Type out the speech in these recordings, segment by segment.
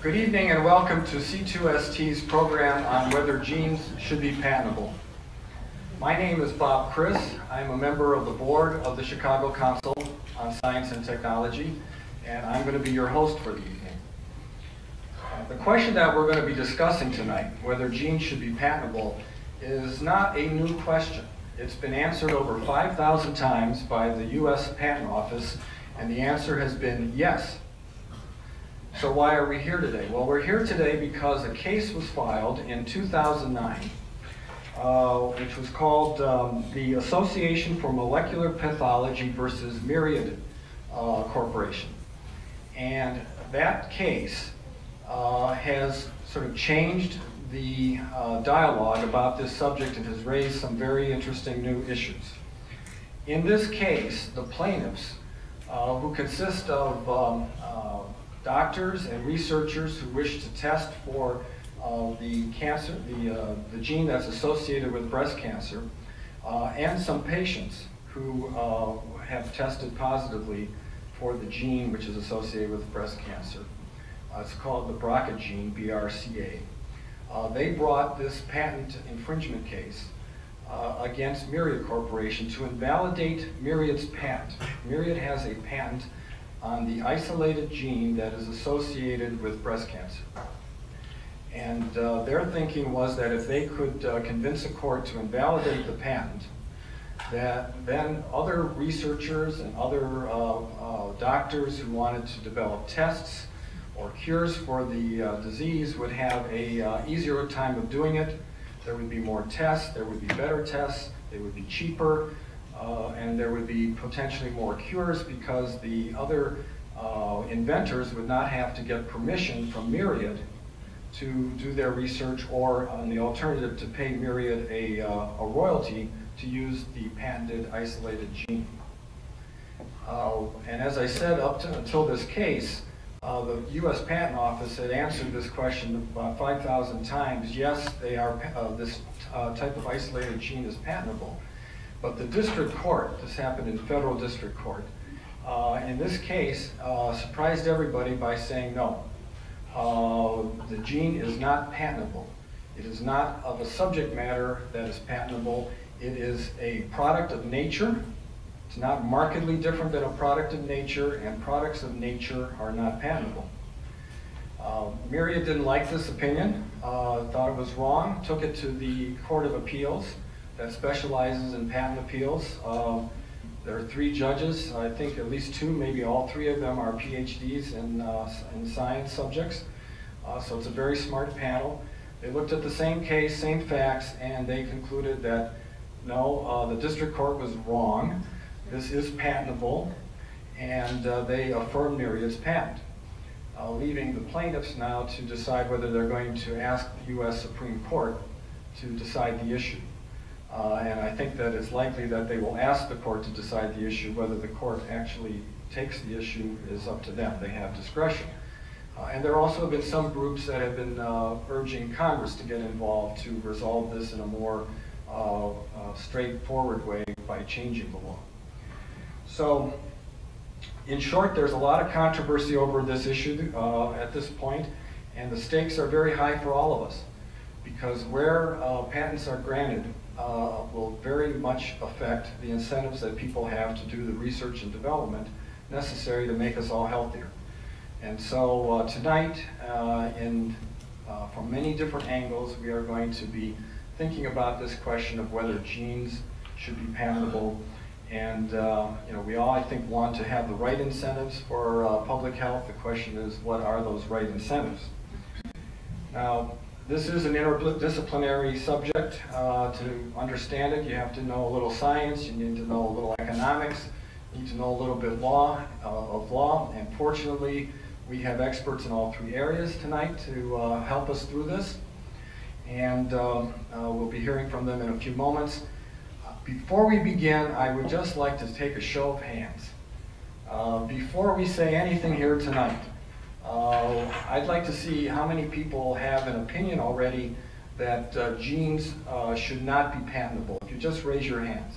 Good evening and welcome to C2ST's program on whether genes should be patentable. My name is Bob Chris. I'm a member of the board of the Chicago Council on Science and Technology, and I'm going to be your host for the evening. The question that we're going to be discussing tonight, whether genes should be patentable, is not a new question. It's been answered over 5,000 times by the U.S. Patent Office, and the answer has been yes. So why are we here today? Well, we're here today because a case was filed in 2009, which was called the Association for Molecular Pathology versus Myriad Corporation. And that case has sort of changed the dialogue about this subject and has raised some very interesting new issues. In this case, the plaintiffs, who consist of doctors and researchers who wish to test for the cancer, the gene that's associated with breast cancer, and some patients who have tested positively for the gene which is associated with breast cancer. It's called the BRCA gene, BRCA. They brought this patent infringement case against Myriad Corporation to invalidate Myriad's patent. Myriad has a patent on the isolated gene that is associated with breast cancer. And their thinking was that if they could convince a court to invalidate the patent, that then other researchers and other doctors who wanted to develop tests or cures for the disease would have a easier time of doing it. There would be more tests, there would be better tests, they would be cheaper, and there would be potentially more cures because the other inventors would not have to get permission from Myriad to do their research, or on the alternative to pay Myriad a royalty to use the patented isolated gene. And as I said, until this case, the U.S. Patent Office had answered this question about 5,000 times. Yes, they are. This type of isolated gene is patentable. But the district court, this happened in federal district court, in this case surprised everybody by saying no. The gene is not patentable. It is not of a subject matter that is patentable. It is a product of nature. It's not markedly different than a product of nature, and products of nature are not patentable. Myriad didn't like this opinion, thought it was wrong, took it to the Court of Appeals that specializes in patent appeals. There are 3 judges. I think at least 2, maybe all 3 of them are PhDs in science subjects. So it's a very smart panel. They looked at the same case, same facts, and they concluded that no, the district court was wrong. This is patentable, and they affirmed Myriad's patent, leaving the plaintiffs now to decide whether they're going to ask the U.S. Supreme Court to decide the issue. And I think that it's likely that they will ask the court to decide the issue. Whether the court actually takes the issue is up to them. They have discretion. And there also have been some groups that have been urging Congress to get involved to resolve this in a more straightforward way by changing the law. So, in short, there's a lot of controversy over this issue at this point, and the stakes are very high for all of us, because where patents are granted will very much affect the incentives that people have to do the research and development necessary to make us all healthier. And so tonight, from many different angles, we are going to be thinking about this question of whether genes should be patentable. And we all, I think, want to have the right incentives for public health. The question is, what are those right incentives? Now, this is an interdisciplinary subject. To understand it, you have to know a little science, you need to know a little economics, you need to know a little bit of law, and fortunately, we have experts in all 3 areas tonight to help us through this, and we'll be hearing from them in a few moments. Before we begin, I would just like to take a show of hands. Before we say anything here tonight, I'd like to see how many people have an opinion already that genes should not be patentable. If you just raise your hands.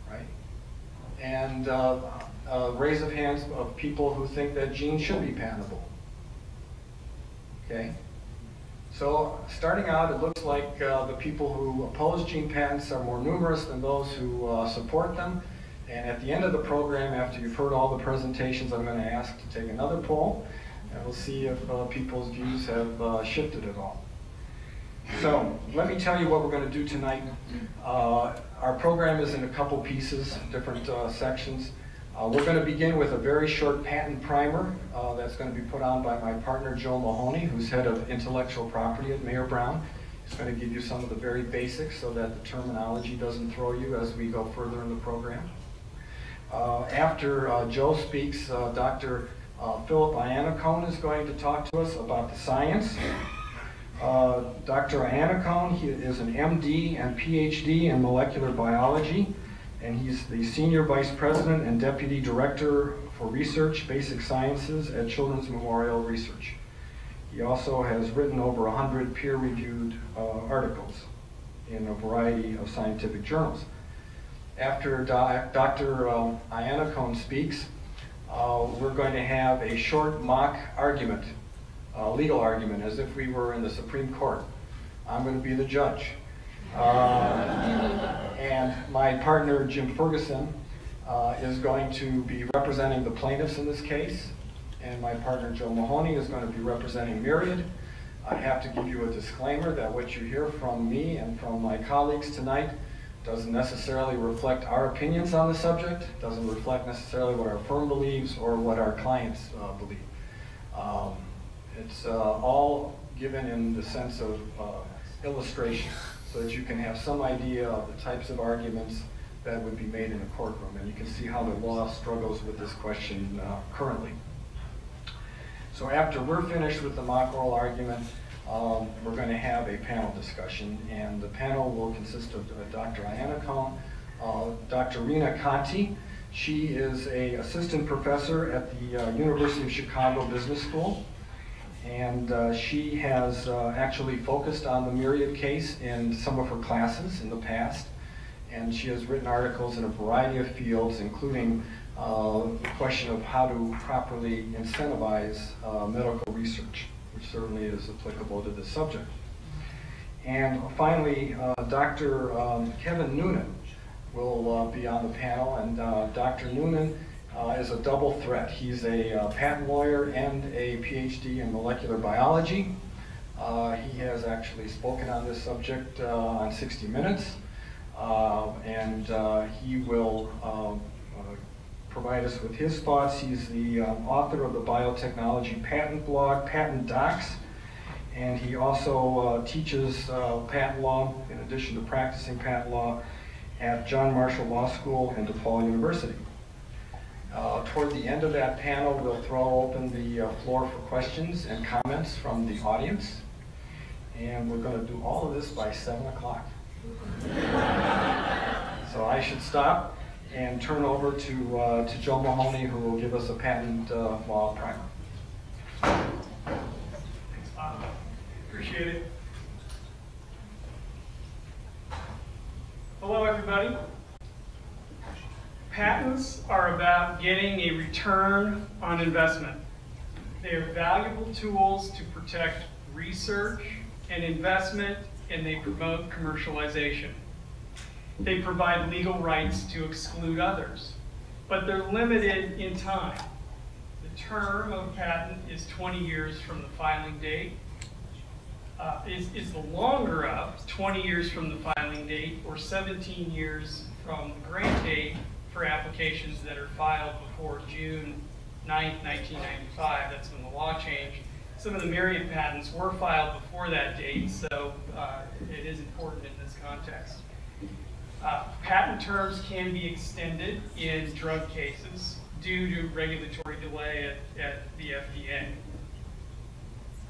Right? And raise of hands of people who think that genes should be patentable. Okay? So starting out, it looks like the people who oppose gene patents are more numerous than those who support them. And at the end of the program, after you've heard all the presentations, I'm going to ask to take another poll, and we'll see if people's views have shifted at all. So let me tell you what we're going to do tonight. Our program is in a couple pieces, different sections. We're going to begin with a very short patent primer that's going to be put on by my partner Joe Mahoney, who's head of intellectual property at Mayer Brown. He's going to give you some of the very basics so that the terminology doesn't throw you as we go further in the program. After Joe speaks, Dr. Philip Iannacone is going to talk to us about the science. Dr. Iannacone, he is an MD and PhD in molecular biology, and he's the Senior Vice President and Deputy Director for Research, Basic Sciences at Children's Memorial Research. He also has written over 100 peer-reviewed articles in a variety of scientific journals. After Dr. Iannacone speaks, we're going to have a short mock argument, legal argument, as if we were in the Supreme Court. I'm going to be the judge. And my partner, Jim Ferguson, is going to be representing the plaintiffs in this case. And my partner, Joe Mahoney, is going to be representing Myriad. I have to give you a disclaimer that what you hear from me and from my colleagues tonight doesn't necessarily reflect our opinions on the subject, doesn't reflect necessarily what our firm believes or what our clients believe. It's all given in the sense of illustration, so that you can have some idea of the types of arguments that would be made in a courtroom, and you can see how the law struggles with this question currently. So after we're finished with the mock oral argument, we're going to have a panel discussion, and the panel will consist of Dr. Iannacone, Dr. Rena Conti. She is an assistant professor at the University of Chicago Business School, and she has actually focused on the Myriad case in some of her classes in the past, and she has written articles in a variety of fields, including the question of how to properly incentivize medical research, which certainly is applicable to this subject. And finally, Dr. Kevin Noonan will be on the panel, and Dr. Noonan is a double threat. He's a patent lawyer and a PhD in molecular biology. He has actually spoken on this subject on 60 Minutes, and he will provide us with his thoughts. He's the author of the biotechnology patent blog, Patent Docs, and he also teaches patent law, in addition to practicing patent law, at John Marshall Law School and DePaul University. Toward the end of that panel, we'll throw open the floor for questions and comments from the audience, and we're going to do all of this by 7 o'clock. So I should stop and turn over to Joe Mahoney, who will give us a patent law primer. Thanks, Bob. Appreciate it. Hello, everybody. Patents are about getting a return on investment. They are valuable tools to protect research and investment, and they promote commercialization. They provide legal rights to exclude others, but they're limited in time. The term of a patent is 20 years from the filing date. Is the longer of 20 years from the filing date or 17 years from the grant date for applications that are filed before June 9th, 1995. That's when the law changed. Some of the Myriad patents were filed before that date, so it is important in this context. Patent terms can be extended in drug cases due to regulatory delay at the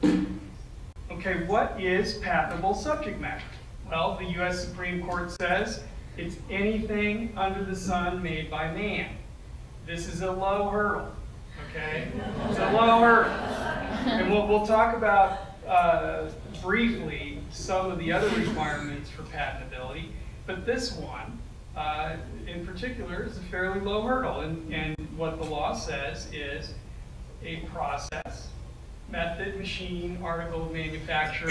FDA. Okay, what is patentable subject matter? Well, the U.S. Supreme Court says it's anything under the sun made by man. This is a low hurdle, okay? It's a low hurdle. And we'll talk about briefly some of the other requirements for patentability, but this one in particular is a fairly low hurdle. And what the law says is a process, method, machine, article of manufacture,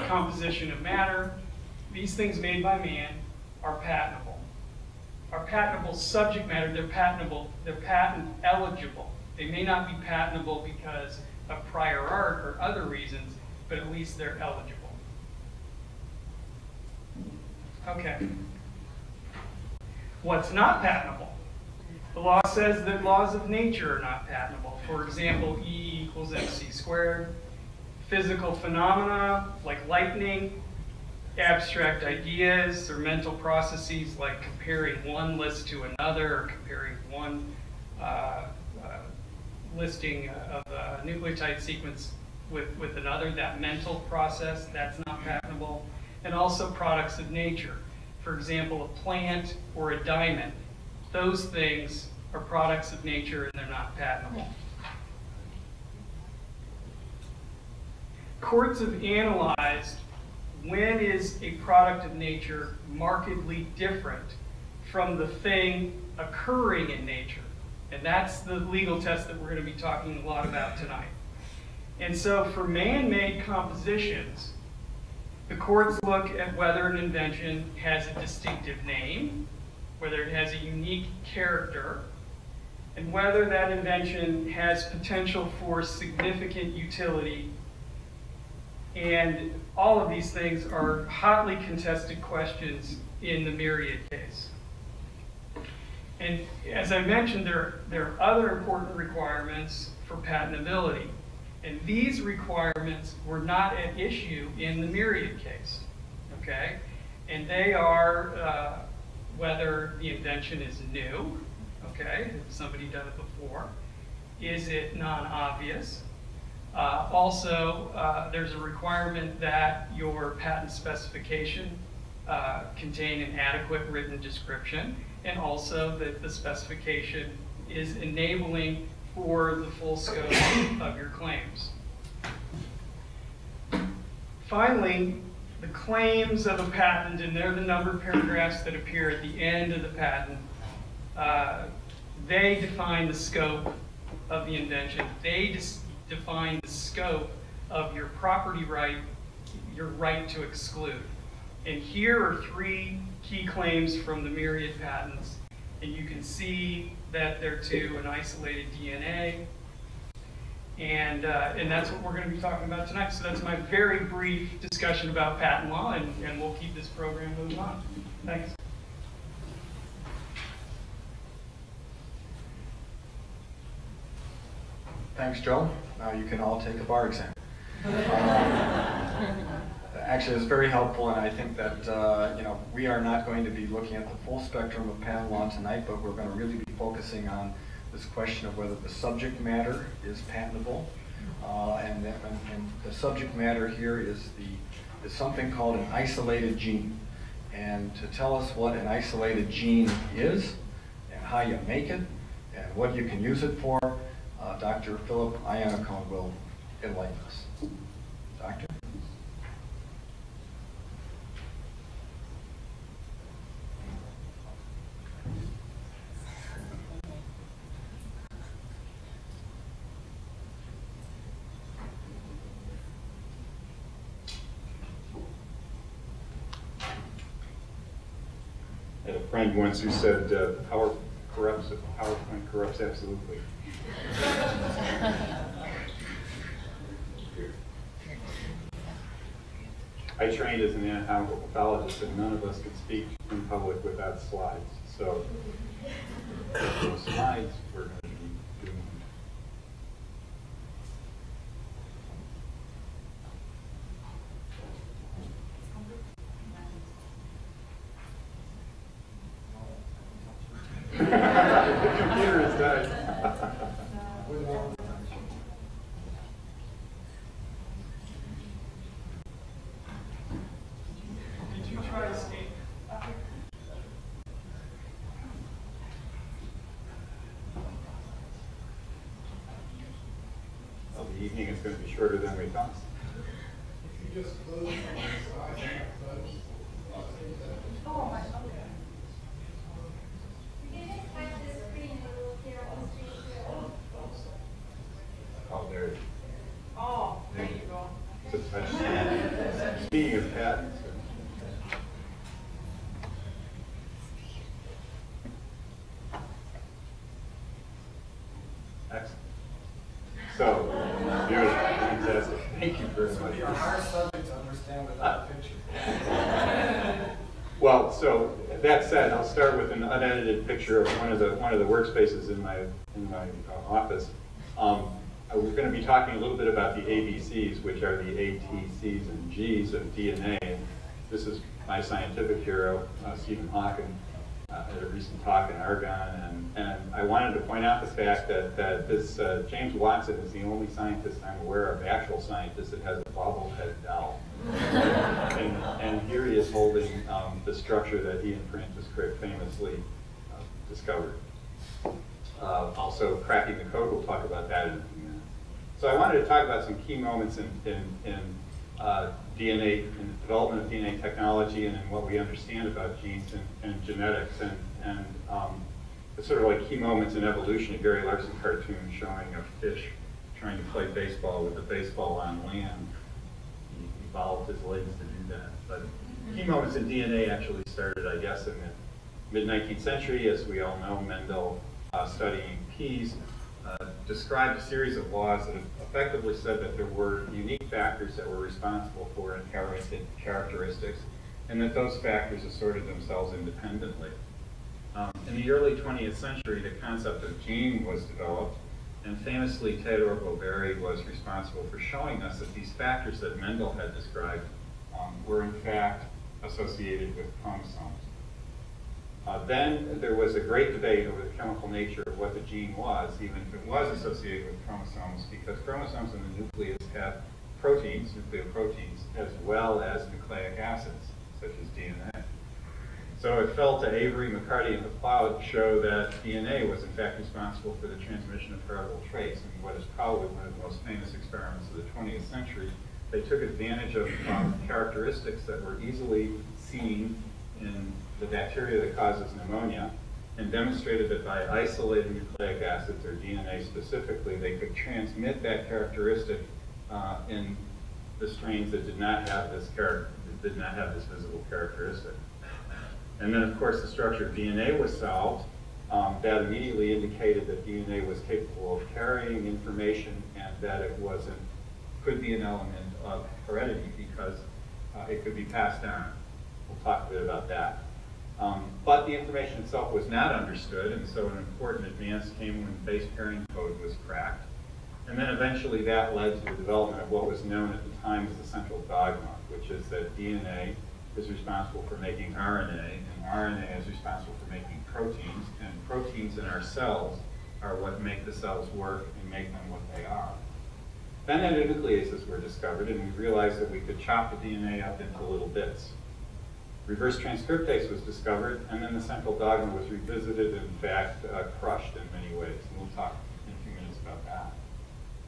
composition of matter. These things made by man are patentable. Are patentable subject matter, they're patentable, they're patent eligible. They may not be patentable because of prior art or other reasons, but at least they're eligible. Okay. What's not patentable? The law says that laws of nature are not patentable. For example, E equals mc squared. Physical phenomena like lightning, abstract ideas or mental processes like comparing one list to another or comparing one listing of a nucleotide sequence with another, that mental process, that's not patentable. And also products of nature. For example, a plant or a diamond. Those things are products of nature and they're not patentable. Courts have analyzed when is a product of nature markedly different from the thing occurring in nature. And that's the legal test that we're going to be talking a lot about tonight. And so for man-made compositions, the courts look at whether an invention has a distinctive name, whether it has a unique character, and whether that invention has potential for significant utility. And all of these things are hotly contested questions in the Myriad case. And as I mentioned, there are other important requirements for patentability. And these requirements were not at issue in the Myriad case, okay? And they are whether the invention is new, okay? Has somebody done it before? Is it non-obvious? Also, there's a requirement that your patent specification contain an adequate written description, and also that the specification is enabling for the full scope of your claims. Finally, the claims of a patent, and they're the numbered paragraphs that appear at the end of the patent, they define the scope of the invention. They define the scope of your property right, your right to exclude. And here are three key claims from the Myriad patents. And you can see that they're to an isolated DNA. And that's what we're going to be talking about tonight. So that's my very brief discussion about patent law, and we'll keep this program moving on. Thanks. Thanks, Joe. Now you can all take a bar exam. Actually, it's very helpful, and I think that we are not going to be looking at the full spectrum of patent law tonight, but we're going to really be focusing on this question of whether the subject matter is patentable, and the subject matter here is something called an isolated gene. And to tell us what an isolated gene is, and how you make it, and what you can use it for, Dr. Philip Iannacone will enlighten us. Doctor? I had a friend once who said, power corrupts, PowerPoint corrupts absolutely. I trained as an anatomical pathologist, and none of us could speak in public without slides. So, those slides we're going to be doing. The computer has died. Did you try to escape? Well, the evening is going to be shorter than we thought. If you just close on the side, Oh, okay. You can just touch the screen a little here on the screen. there. Oh, there you go. It's a touch screen. Speaking of patents. Excellent. So, beautiful, fantastic. Thank you very This would much. be a hard subject to understand without pictures. Well, so that said, I'll start with an unedited picture of one of the workspaces in my office. We're going to be talking a little bit about the ABCs, which are the A, T, C's, and G's of DNA. This is my scientific hero, Stephen Hawking, at a recent talk in Argonne, and I wanted to point out the fact that this James Watson is the only scientist I'm aware of, actual scientist, that has a bobblehead doll. and here he is holding the structure that he and Francis Crick famously discovered. Also, cracking the code, we'll talk about that in a few minutes. So I wanted to talk about some key moments in DNA, in the development of DNA technology, and in what we understand about genes and genetics, and it's sort of like key moments in evolution. A Gary Larson cartoon showing a fish trying to play baseball with a baseball on land. He evolved his legs to do that. But key moments in DNA actually started, I guess, in the mid-19th century. As we all know, Mendel, studying peas, described a series of laws that effectively said that there were unique factors that were responsible for inherited characteristics, and that those factors assorted themselves independently. In the early 20th century, the concept of gene was developed, and famously Theodore Boveri was responsible for showing us that these factors that Mendel had described were in fact associated with chromosomes. Then there was a great debate over the chemical nature of what the gene was, even if it was associated with chromosomes, because chromosomes in the nucleus have proteins, nucleoproteins, as well as nucleic acids, such as DNA. So it fell to Avery, McCarty, and McLeod to show that DNA was in fact responsible for the transmission of heritable traits. And what is probably one of the most famous experiments of the 20th century, they took advantage of characteristics that were easily seen in the bacteria that causes pneumonia, and demonstrated that by isolating nucleic acids, or DNA specifically, they could transmit that characteristic in the strains that did not have this visible characteristic. And then, of course, the structure of DNA was solved. That immediately indicated that DNA was capable of carrying information, and that it could be an element of heredity because it could be passed down. We'll talk a bit about that. But the information itself was not understood, and so an important advance came when base pairing code was cracked. And then eventually that led to the development of what was known at the time as the central dogma, which is that DNA is responsible for making RNA, and RNA is responsible for making proteins, and proteins in our cells are what make the cells work and make them what they are. Then endonucleases were discovered, and we realized that we could chop the DNA up into little bits. Reverse transcriptase was discovered, and then the central dogma was revisited and, in fact, crushed in many ways. And we'll talk in a few minutes about that.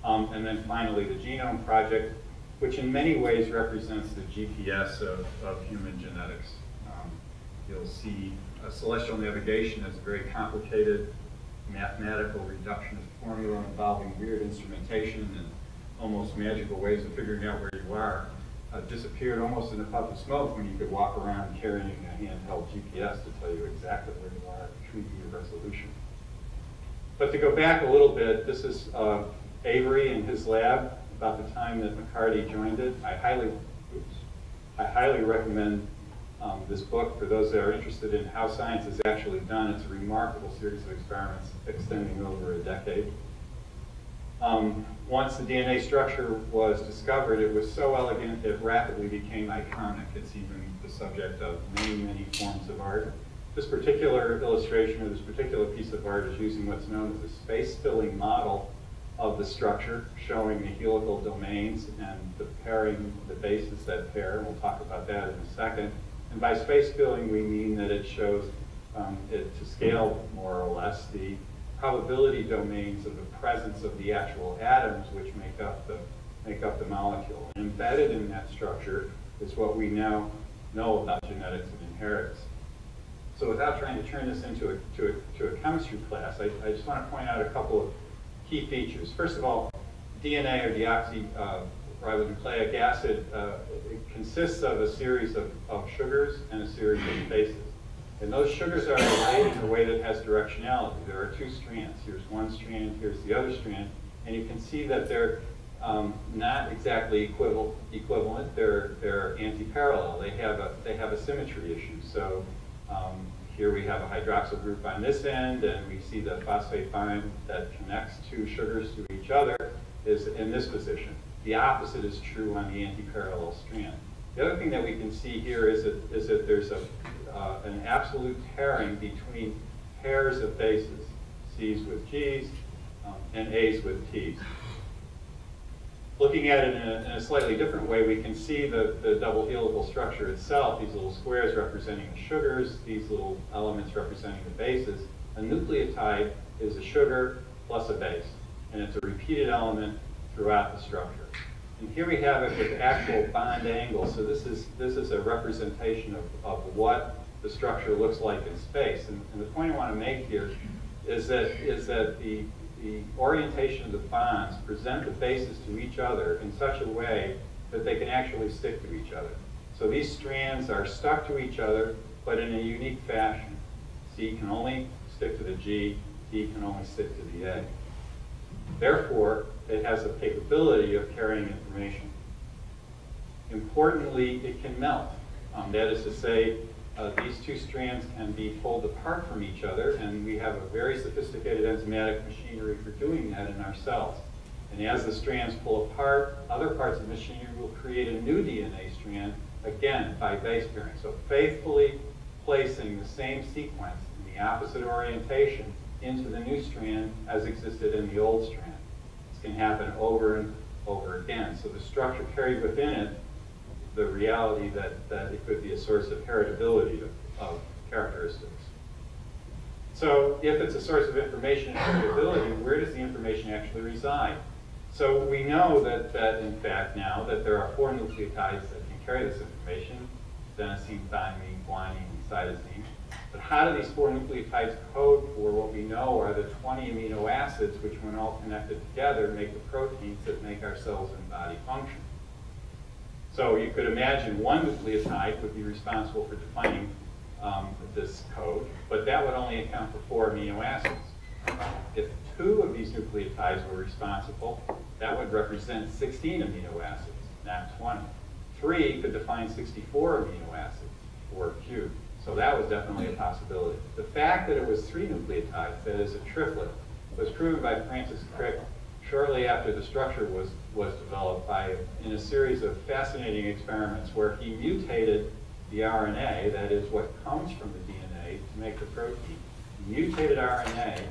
And then finally, the Genome Project, which in many ways represents the GPS of human genetics. You'll see celestial navigation as a very complicated mathematical reductionist formula involving weird instrumentation and almost magical ways of figuring out where you are. Disappeared almost in a puff of smoke when you could walk around carrying a handheld GPS to tell you exactly where you are at true resolution. But to go back a little bit, this is Avery in his lab about the time that McCarty joined it. I highly recommend this book for those that are interested in how science is actually done. It's a remarkable series of experiments extending over a decade. Once the DNA structure was discovered, it was so elegant it rapidly became iconic. It's even the subject of many, many forms of art. This particular illustration, or this particular piece of art, is using what's known as a space-filling model of the structure, showing the helical domains and the pairing, the bases that pair. We'll talk about that in a second. And by space-filling, we mean that it shows it to scale, more or less, the probability domains of the presence of the actual atoms which make up the molecule. And embedded in that structure is what we now know about genetics and inheritance. So without trying to turn this into a chemistry class, I just want to point out a couple of key features. First of all, DNA or deoxyribonucleic acid it consists of a series of sugars and a series of bases. And those sugars are related in a way that has directionality. There are two strands. Here's one strand, here's the other strand. And you can see that they're not exactly equivalent. They're anti-parallel. They have a symmetry issue. So here we have a hydroxyl group on this end, and we see the phosphate bond that connects two sugars to each other is in this position. The opposite is true on the anti-parallel strand. The other thing that we can see here is that there's an absolute pairing between pairs of bases, C's with G's and A's with T's. Looking at it in a slightly different way, we can see the double helical structure itself, these little squares representing the sugars, these little elements representing the bases. A nucleotide is a sugar plus a base, and it's a repeated element throughout the structure. And here we have it with actual bond angles, so this is a representation of what the structure looks like in space. And the point I want to make here is that the orientation of the bonds present the bases to each other in such a way that they can actually stick to each other. So these strands are stuck to each other, but in a unique fashion. C can only stick to the G, T can only stick to the A. Therefore, it has the capability of carrying information. Importantly, it can melt. That is to say, these two strands can be pulled apart from each other, and we have a very sophisticated enzymatic machinery for doing that in our cells. And as the strands pull apart, other parts of the machinery will create a new DNA strand, again, by base pairing. So faithfully placing the same sequence in the opposite orientation into the new strand as existed in the old strand. This can happen over and over again. So the structure carried within it the reality that it could be a source of heritability of characteristics. So if it's a source of information and heritability, where does the information actually reside? So we know that in fact now that there are 4 nucleotides that can carry this information, adenosine, thymine, guanine, and cytosine. But how do these 4 nucleotides code for what we know are the 20 amino acids which, when all connected together, make the proteins that make our cells and body function? So you could imagine one nucleotide would be responsible for defining this code, but that would only account for 4 amino acids. If 2 of these nucleotides were responsible, that would represent 16 amino acids, not 20. 3 could define 64 amino acids, 4 cubed. So that was definitely a possibility. The fact that it was 3 nucleotides, that is a triplet, was proven by Francis Crick shortly after the structure was developed in a series of fascinating experiments where he mutated the RNA, that is what comes from the DNA, to make the protein. He mutated RNA,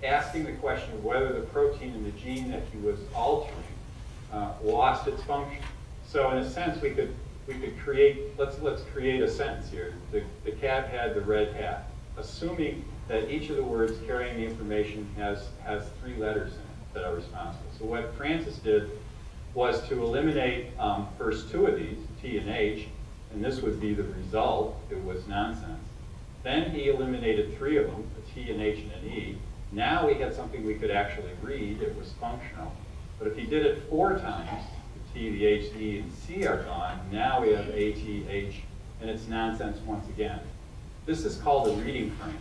asking the question of whether the protein in the gene that he was altering lost its function. So in a sense, we could create, let's create a sentence here. The cat had the red hat, assuming that each of the words carrying the information has 3 letters in it that are responsible. So what Francis did was to eliminate first 2 of these, T and H, and this would be the result. It was nonsense. Then he eliminated 3 of them, a T, an H, and an E. Now we had something we could actually read. It was functional. But if he did it 4 times, the T, the H, the E, and C are gone. Now we have A, T, H, and it's nonsense once again. This is called a reading frame.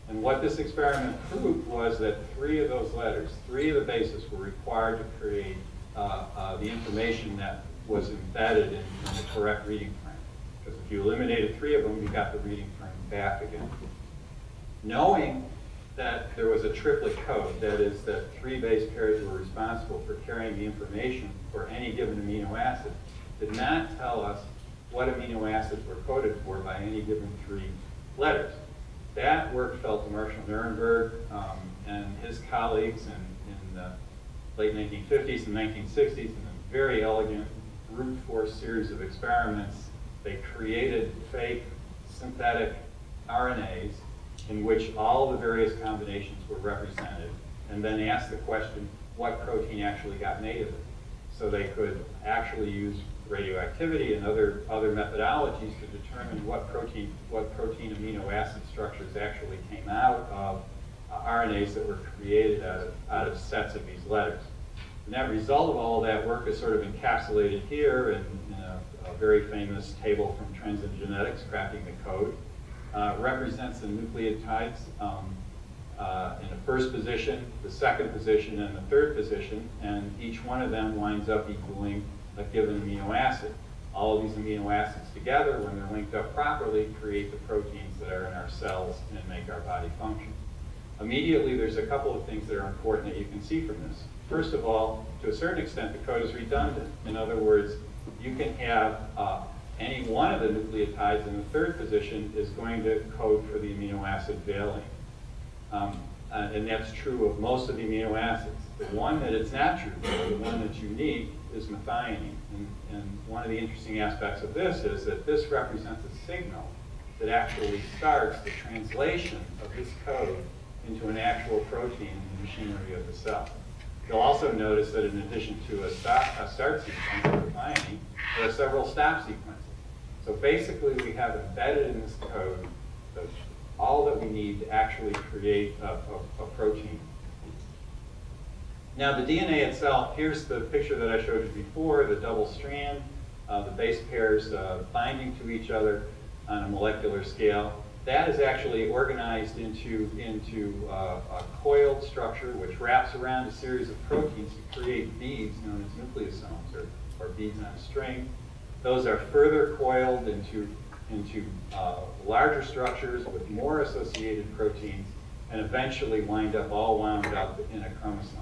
And what this experiment proved was that 3 of those letters, 3 of the bases, were required to create the information that was embedded in the correct reading frame. Because if you eliminated 3 of them, you got the reading frame back again. Knowing that there was a triplet code, that is, that 3 base pairs were responsible for carrying the information for any given amino acid, did not tell us what amino acids were coded for by any given 3 letters. That work fell to Marshall Nirenberg and his colleagues in the late 1950s and 1960s in a very elegant brute force series of experiments. They created fake synthetic RNAs in which all the various combinations were represented, and then asked the question, what protein actually got made of it? So they could actually use radioactivity and other methodologies to determine what protein amino acid structures actually came out of RNAs that were created out of sets of these letters. The net result of all of that work is sort of encapsulated here in a very famous table from Trends in Genetics, Cracking the Code. Represents the nucleotides in the first position, the second position, and the third position, and each one of them winds up equaling a given amino acid. All of these amino acids together, when they're linked up properly, create the proteins that are in our cells and make our body function. Immediately, there's a couple of things that are important that you can see from this. First of all, to a certain extent, the code is redundant. In other words, you can have any one of the nucleotides in the third position is going to code for the amino acid valine. And that's true of most of the amino acids. The one that it's not true for, the one that's unique, is methionine. And one of the interesting aspects of this is that this represents a signal that actually starts the translation of this code into an actual protein in the machinery of the cell. You'll also notice that in addition to a start sequence of methionine, there are several stop sequences. So basically, we have embedded in this code all that we need to actually create a protein. Now, the DNA itself, here's the picture that I showed you before, the double strand, the base pairs binding to each other on a molecular scale. That is actually organized into a coiled structure which wraps around a series of proteins to create beads known as nucleosomes, or beads on a string. Those are further coiled into larger structures with more associated proteins, and eventually all wound up in a chromosome.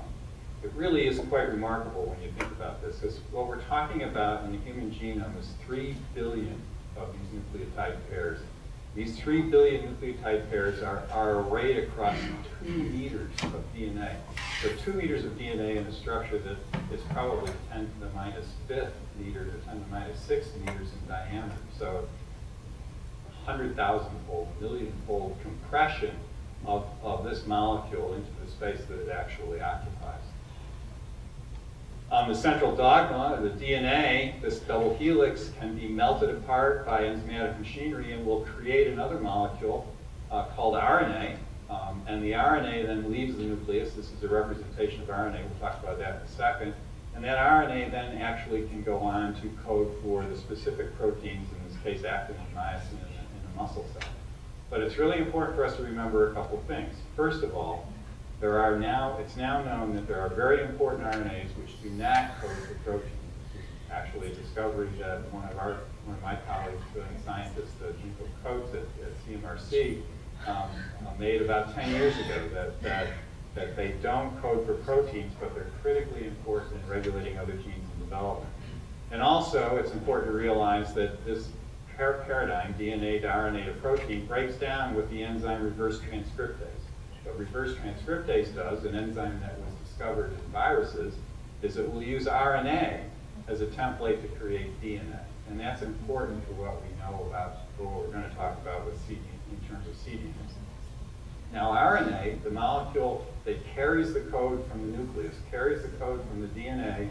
It really is quite remarkable when you think about this, because what we're talking about in the human genome is 3 billion of these nucleotide pairs. These 3 billion nucleotide pairs are arrayed across 2 meters of DNA. So 2 meters of DNA in a structure that is probably 10 to the minus 5th meter to 10 to the minus 6th meters in diameter. So 100,000-fold, million-fold compression of this molecule into the space that it actually occupies. The central dogma, the DNA, this double helix, can be melted apart by enzymatic machinery and will create another molecule called RNA. And the RNA then leaves the nucleus. This is a representation of RNA. We'll talk about that in a second. And that RNA then actually can go on to code for the specific proteins, in this case actin and myosin in a muscle cell. But it's really important for us to remember a couple things. First of all, it's now known that there are very important RNAs which do not code for proteins. This is actually a discovery that one of my colleagues, the scientist, Jinko Coates at CMRC, made about 10 years ago, that they don't code for proteins, but they're critically important in regulating other genes in development. And also, it's important to realize that this paradigm, DNA to RNA to protein, breaks down with the enzyme reverse transcriptase. What reverse transcriptase does, an enzyme that was discovered in viruses, is it will use RNA as a template to create DNA. And that's important for what we know about, or what we're going to talk about with in terms of cDNA. Now RNA, the molecule that carries the code from the nucleus, carries the code from the DNA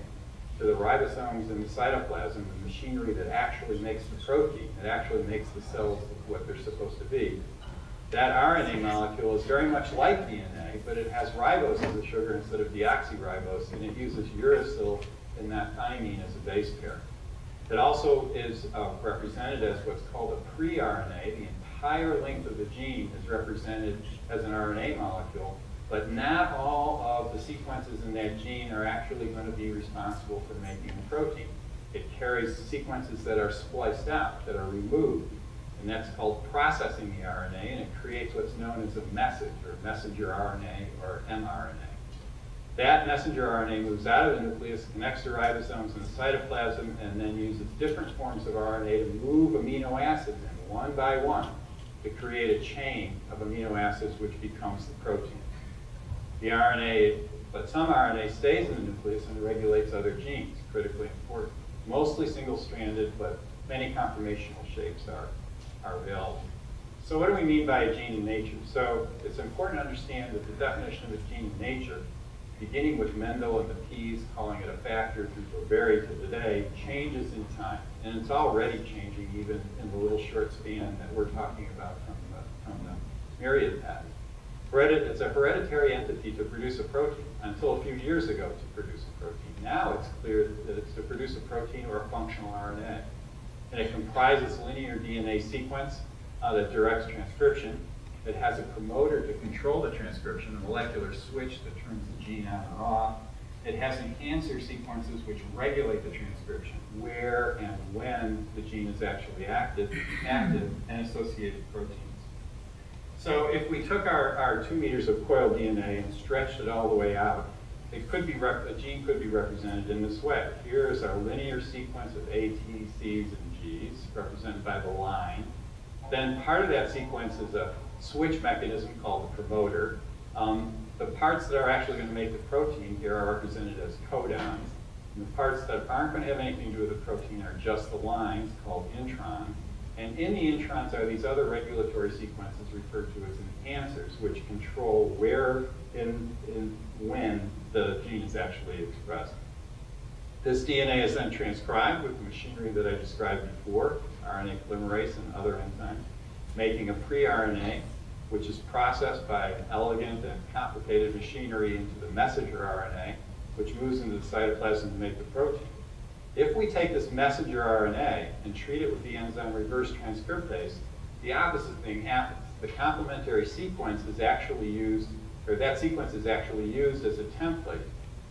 to the ribosomes in the cytoplasm, the machinery that actually makes the protein, that actually makes the cells what they're supposed to be. That RNA molecule is very much like DNA, but it has ribose as a sugar instead of deoxyribose, and it uses uracil and not thymine as a base pair. It also is represented as what's called a pre-RNA. The entire length of the gene is represented as an RNA molecule, but not all of the sequences in that gene are actually going to be responsible for making the protein. It carries sequences that are spliced out, that are removed, and that's called processing the RNA, and it creates what's known as a message, or messenger RNA, or mRNA. That messenger RNA moves out of the nucleus, connects to ribosomes in the cytoplasm, and then uses different forms of RNA to move amino acids in one by one to create a chain of amino acids which becomes the protein. The RNA, but some RNA stays in the nucleus and regulates other genes, critically important. Mostly single-stranded, but many conformational shapes are available. So what do we mean by a gene in nature? So it's important to understand that the definition of a gene in nature, beginning with Mendel and the P's, calling it a factor, through Boveri to today, changes in time. And it's already changing even in the little short span that we're talking about from the myriad pattern. It's a hereditary entity to produce a protein until a few years ago to produce a protein. Now it's clear that it's to produce a protein or a functional RNA. And it comprises linear DNA sequence that directs transcription. It has a promoter to control the transcription, a molecular switch that turns the gene on or off. It has enhancer sequences which regulate the transcription, where and when the gene is actually active, and associated proteins. So if we took our 2 meters of coiled DNA and stretched it all the way out, it could be a gene could be represented in this way. Here is our linear sequence of A, T, C's, and G's, represented by the line. Then part of that sequence is a switch mechanism called the promoter. The parts that are actually going to make the protein here are represented as codons. And the parts that aren't going to have anything to do with the protein are just the lines, called introns. And in the introns are these other regulatory sequences referred to as enhancers, which control where and when the gene is actually expressed. This DNA is then transcribed with the machinery that I described before, RNA polymerase and other enzymes, making a pre-RNA, which is processed by elegant and complicated machinery into the messenger RNA, which moves into the cytoplasm to make the protein. If we take this messenger RNA and treat it with the enzyme reverse transcriptase, the opposite thing happens. The complementary sequence is actually used, or that sequence is actually used as a template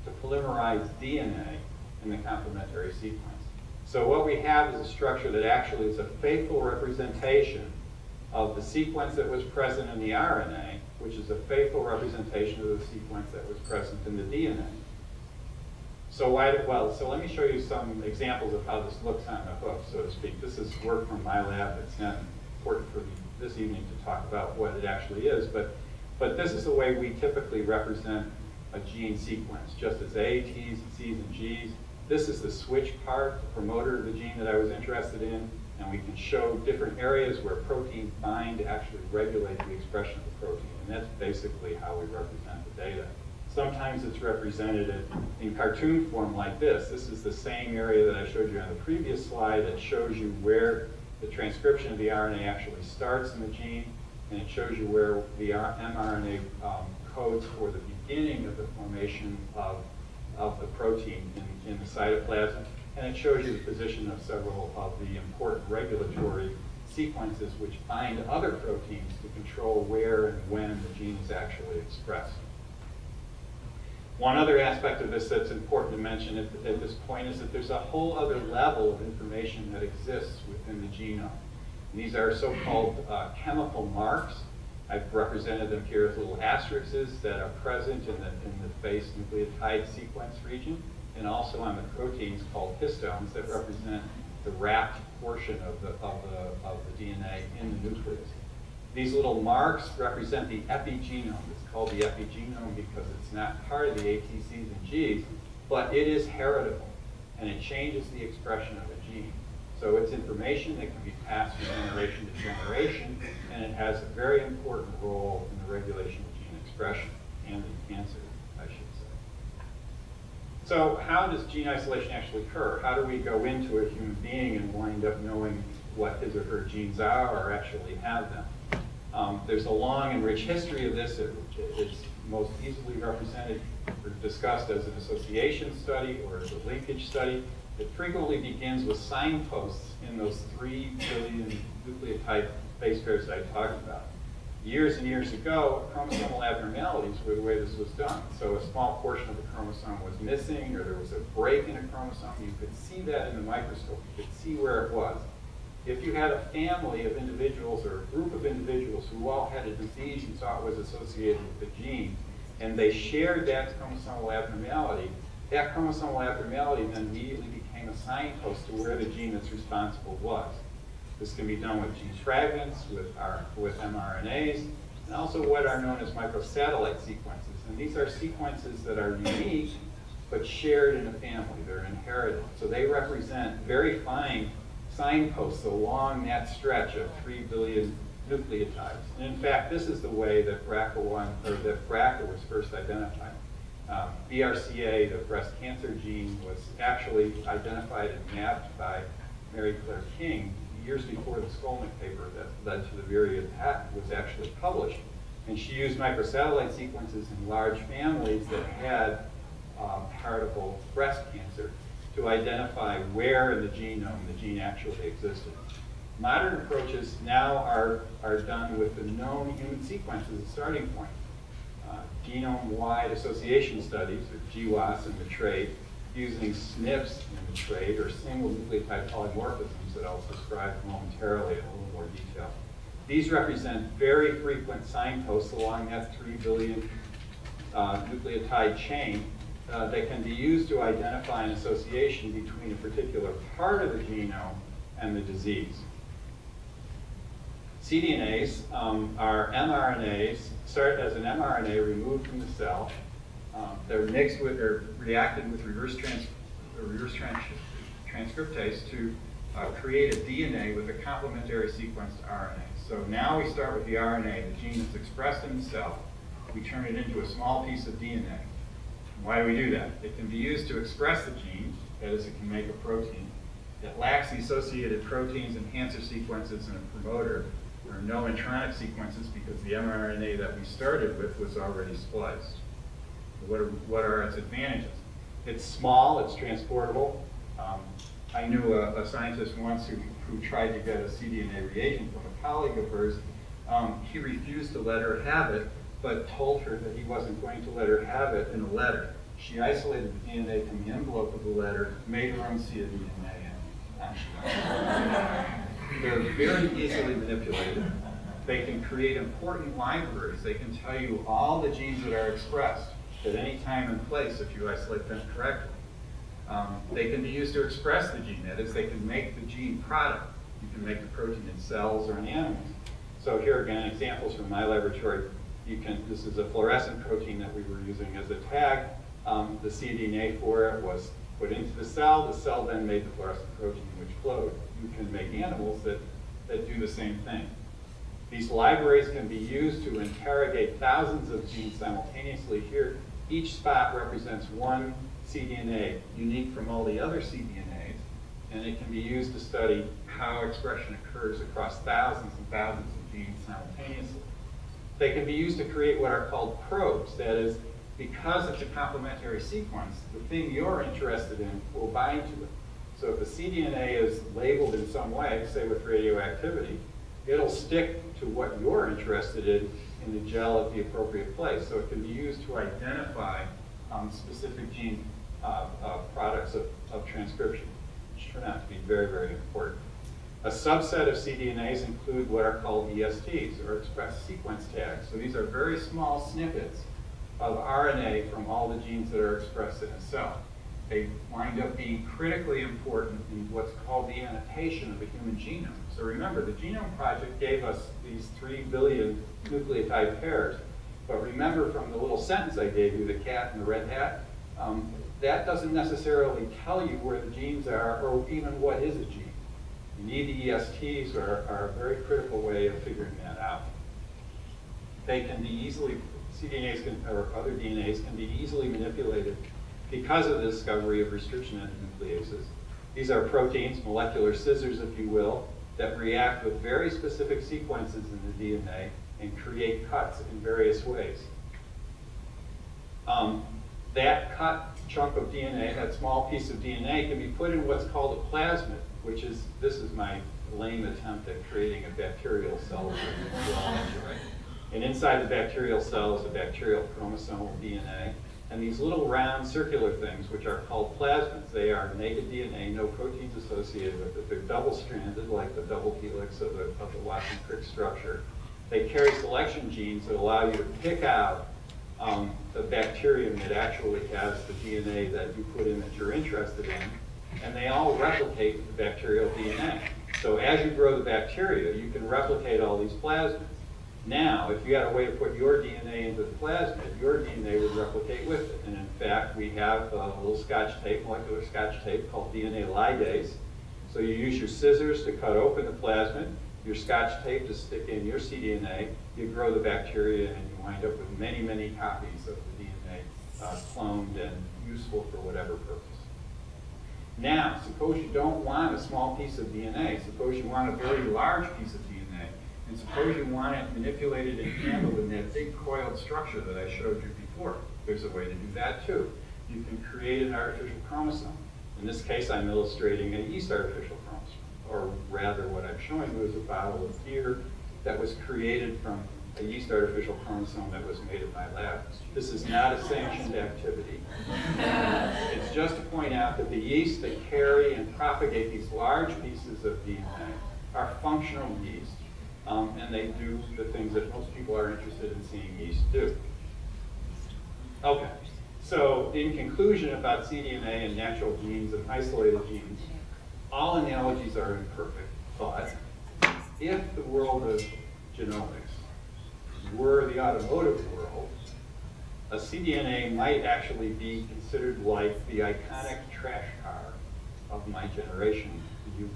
to polymerize DNA in the complementary sequence. So what we have is a structure that actually is a faithful representation of the sequence that was present in the RNA, which is a faithful representation of the sequence that was present in the DNA. So so let me show you some examples of how this looks on the hook, so to speak. This is work from my lab. It's not important for this evening to talk about what it actually is, but this is the way we typically represent a gene sequence, just as A, T's, C's, and G's. This is the switch part, the promoter of the gene that I was interested in, and we can show different areas where proteins bind to actually regulate the expression of the protein, and that's basically how we represent the data. Sometimes it's represented in cartoon form like this. This is the same area that I showed you on the previous slide that shows you where the transcription of the RNA actually starts in the gene, and it shows you where the mRNA codes for the beginning of the formation of the protein in the cytoplasm, and it shows you the position of several of the important regulatory sequences which bind other proteins to control where and when the gene is actually expressed. One other aspect of this that's important to mention at this point is that there's a whole other level of information that exists within the genome. And these are so-called chemical marks. I've represented them here as little asterisks that are present in the base nucleotide sequence region, and also on the proteins called histones that represent the wrapped portion of the DNA in the nucleus. These little marks represent the epigenome. It's called the epigenome because it's not part of the A, T, C's, and G's, but it is heritable, and it changes the expression of a gene. So it's information that can be passed from generation to generation, and it has a very important role in the regulation of gene expression and enhancer, I should say. So how does gene isolation actually occur? How do we go into a human being and wind up knowing what his or her genes are or actually have them? There's a long and rich history of this. It's most easily represented or discussed as an association study or as a linkage study. It frequently begins with signposts in those 3 billion nucleotide base pairs that I talked about. Years and years ago, chromosomal abnormalities were the way this was done. So a small portion of the chromosome was missing, or there was a break in a chromosome. You could see that in the microscope. You could see where it was. If you had a family of individuals or a group of individuals who all had a disease you thought was associated with the gene, and they shared that chromosomal abnormality, that chromosomal abnormality then immediately became a signpost to where the gene that's responsible was. This can be done with gene fragments, with mRNAs, and also what are known as microsatellite sequences. And these are sequences that are unique, but shared in a family. They're inherited. So they represent very fine signposts along that stretch of 3 billion nucleotides. And in fact, this is the way that BRCA was first identified. BRCA, the breast cancer gene, was actually identified and mapped by Mary Claire King years before the Skolnick paper that led to the Myriad patent was actually published. And she used microsatellite sequences in large families that had heritable breast cancer to identify where in the genome the gene actually existed. Modern approaches now are done with the known human sequence as a starting point. Genome-wide association studies, or GWAS in the trade, using SNPs in the trade, or single nucleotide polymorphisms that I'll describe momentarily in a little more detail. These represent very frequent signposts along that 3 billion nucleotide chain that can be used to identify an association between a particular part of the genome and the disease. cDNAs are mRNAs, start as an mRNA removed from the cell. They're mixed with, or reacted with reverse transcriptase to create a DNA with a complementary sequenced RNA. So now we start with the RNA, the gene is expressed in the cell. We turn it into a small piece of DNA. Why do we do that? It can be used to express the gene, that is, it can make a protein. It lacks the associated proteins, enhancer sequences, and a promoter. There are no intronic sequences because the mRNA that we started with was already spliced. What are its advantages? It's small, it's transportable. I knew a scientist once who tried to get a cDNA reagent from a colleague of hers. He refused to let her have it, but told her that he wasn't going to let her have it in a letter. She isolated the DNA from the envelope of the letter, made her own cDNA, and they're very easily manipulated. They can create important libraries. They can tell you all the genes that are expressed at any time and place if you isolate them correctly. They can be used to express the gene. That is, they can make the gene product. You can make the protein in cells or in animals. So here again, examples from my laboratory. This is a fluorescent protein that we were using as a tag. The cDNA for it was put into the cell. The cell then made the fluorescent protein, which glowed. You can make animals that do the same thing. These libraries can be used to interrogate thousands of genes simultaneously. Here, each spot represents one cDNA, unique from all the other cDNAs, and it can be used to study how expression occurs across thousands and thousands of genes simultaneously. They can be used to create what are called probes. That is, because it's a complementary sequence, the thing you're interested in will bind to it. So if the cDNA is labeled in some way, say with radioactivity, it'll stick to what you're interested in the gel at the appropriate place. So it can be used to identify specific gene products of transcription, which turn out to be very, very important. A subset of cDNAs include what are called ESTs, or express sequence tags. So these are very small snippets of RNA from all the genes that are expressed in a cell. They wind up being critically important in what's called the annotation of the human genome. So remember, the Genome Project gave us these 3 billion nucleotide pairs. But remember from the little sentence I gave you, the cat and the red hat, that doesn't necessarily tell you where the genes are or even what is a gene. You need the ESTs are a very critical way of figuring that out. They can be easily, cDNAs or other DNAs can be easily manipulated because of the discovery of restriction endonucleases. These are proteins, molecular scissors if you will, that react with very specific sequences in the DNA and create cuts in various ways. That cut chunk of DNA, that small piece of DNA, can be put in what's called a plasmid, which is, this is my lame attempt at creating a bacterial cell. And inside the bacterial cell is a bacterial chromosomal DNA. And these little round circular things, which are called plasmids, they are naked DNA, no proteins associated with it. They're double-stranded, like the double helix of the Watson-Crick structure. They carry selection genes that allow you to pick out the bacterium that actually has the DNA that you put in that you're interested in, and they all replicate the bacterial DNA. So as you grow the bacteria, you can replicate all these plasmids. Now, if you had a way to put your DNA into the plasmid, your DNA would replicate with it. And in fact, we have a little scotch tape, molecular scotch tape called DNA ligase. So you use your scissors to cut open the plasmid, your scotch tape to stick in your cDNA, you grow the bacteria, and you wind up with many, many copies of the DNA cloned and useful for whatever purpose. Now, suppose you don't want a small piece of DNA. Suppose you want a very large piece of DNA. And suppose you want it manipulated and handled in that big coiled structure that I showed you before. There's a way to do that too. You can create an artificial chromosome. In this case, I'm illustrating a yeast artificial chromosome, or rather what I'm showing you is a bottle of beer that was created from a yeast artificial chromosome that was made at my lab. This is not a sanctioned activity. It's just to point out that the yeast that carry and propagate these large pieces of DNA are functional yeast, and they do the things that most people are interested in seeing yeast do. Okay, so in conclusion about cDNA and natural genes and isolated genes, all analogies are imperfect, but if the world of genomics were the automotive world, a cDNA might actually be considered like the iconic trash car of my generation, the Yugo.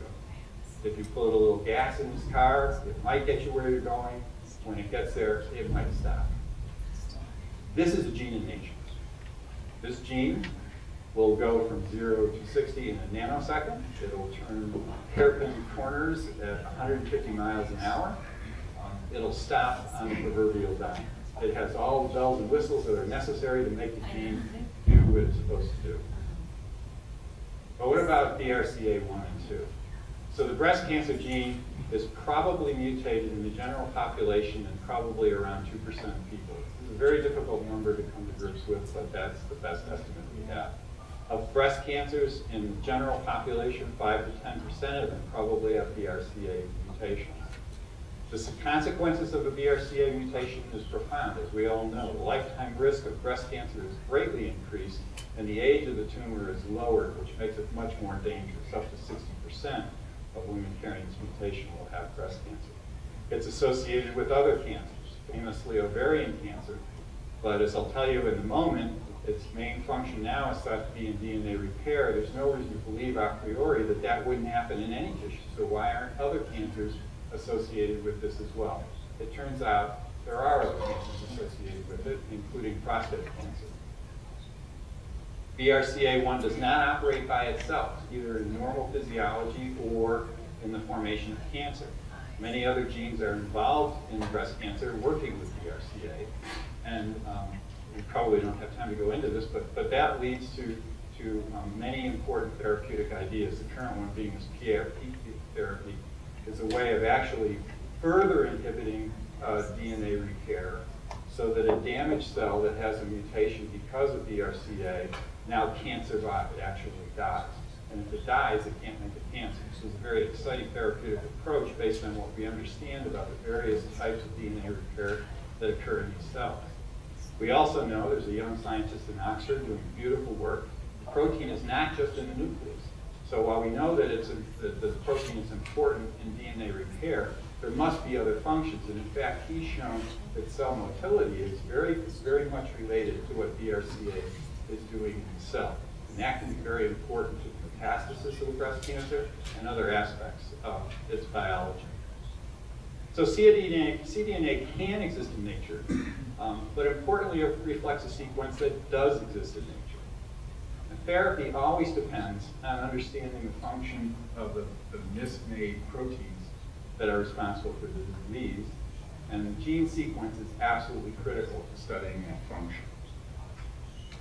If you put a little gas in this car, it might get you where you're going. When it gets there, it might stop. This is a gene in nature. This gene will go from 0 to 60 in a nanosecond. It'll turn hairpin corners at 150 miles an hour. It'll stop on the proverbial dime. It has all the bells and whistles that are necessary to make the gene do what it's supposed to do. But what about BRCA1 and 2? So the breast cancer gene is probably mutated in the general population and probably around 2% of people. It's a very difficult number to come to grips with, but that's the best estimate we have. Of breast cancers in the general population, 5 to 10% of them probably have BRCA mutations. The consequences of a BRCA mutation is profound, as we all know. The lifetime risk of breast cancer is greatly increased, and the age of the tumor is lowered, which makes it much more dangerous. Up to 60% of women carrying this mutation will have breast cancer. It's associated with other cancers, famously ovarian cancer, but as I'll tell you in a moment, its main function now is thought to be in DNA repair. There's no reason to believe a priori that that wouldn't happen in any tissue, so why aren't other cancers associated with this as well? It turns out there are other cancers associated with it, including prostate cancer. BRCA1 does not operate by itself, either in normal physiology or in the formation of cancer. Many other genes are involved in breast cancer working with BRCA, and we probably don't have time to go into this, but that leads to many important therapeutic ideas. The current one being this PRP therapy is a way of actually further inhibiting DNA repair so that a damaged cell that has a mutation because of BRCA now can't survive. It actually dies. And if it dies, it can't make a cancer. So it's a very exciting therapeutic approach based on what we understand about the various types of DNA repair that occur in these cells. We also know there's a young scientist in Oxford doing beautiful work. The protein is not just in the nucleus. So while we know that the protein is important in DNA repair, there must be other functions. And in fact, he's shown that cell motility is very much related to what BRCA is doing in the cell. And that can be very important to the metastasis of the breast cancer and other aspects of its biology. So cDNA can exist in nature, but importantly, it reflects a sequence that does exist in nature. And therapy always depends on understanding the function of the mismade proteins that are responsible for the disease, and the gene sequence is absolutely critical to studying that function.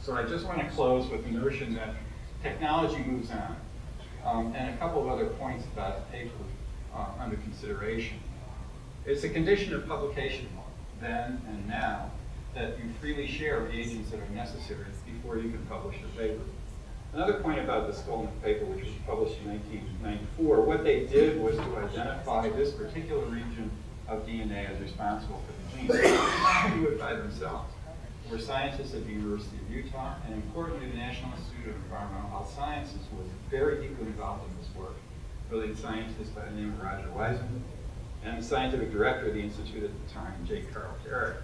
So I just want to close with the notion that technology moves on, and a couple of other points about the paper under consideration. It's a condition of publication then and now that you freely share reagents that are necessary before you can publish the paper. Another point about the Skolnick paper, which was published in 1994, what they did was to identify this particular region of DNA as responsible for the genes. They did not do it by themselves. There were scientists at the University of Utah, and importantly, the National Institute of Environmental Health Sciences was very deeply involved in this work. Brilliant scientists by the name of Roger Wiseman, and the scientific director of the Institute at the time, J. Carl Garrett.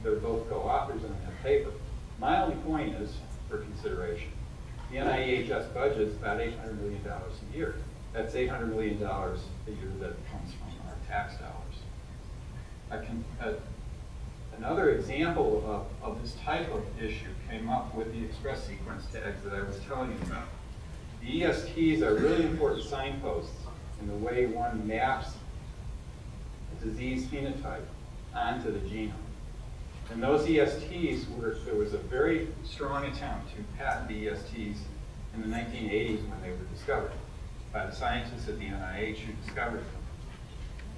They're both co-authors on that paper. My only point is, for consideration, the NIEHS budget is about $800 million a year. That's $800 million a year that comes from our tax dollars. Another example of this type of issue came up with the express sequence tags that I was telling you about. The ESTs are really important signposts in the way one maps disease phenotype onto the genome. And those ESTs there was a very strong attempt to patent the ESTs in the 1980s when they were discovered by the scientists at the NIH who discovered them.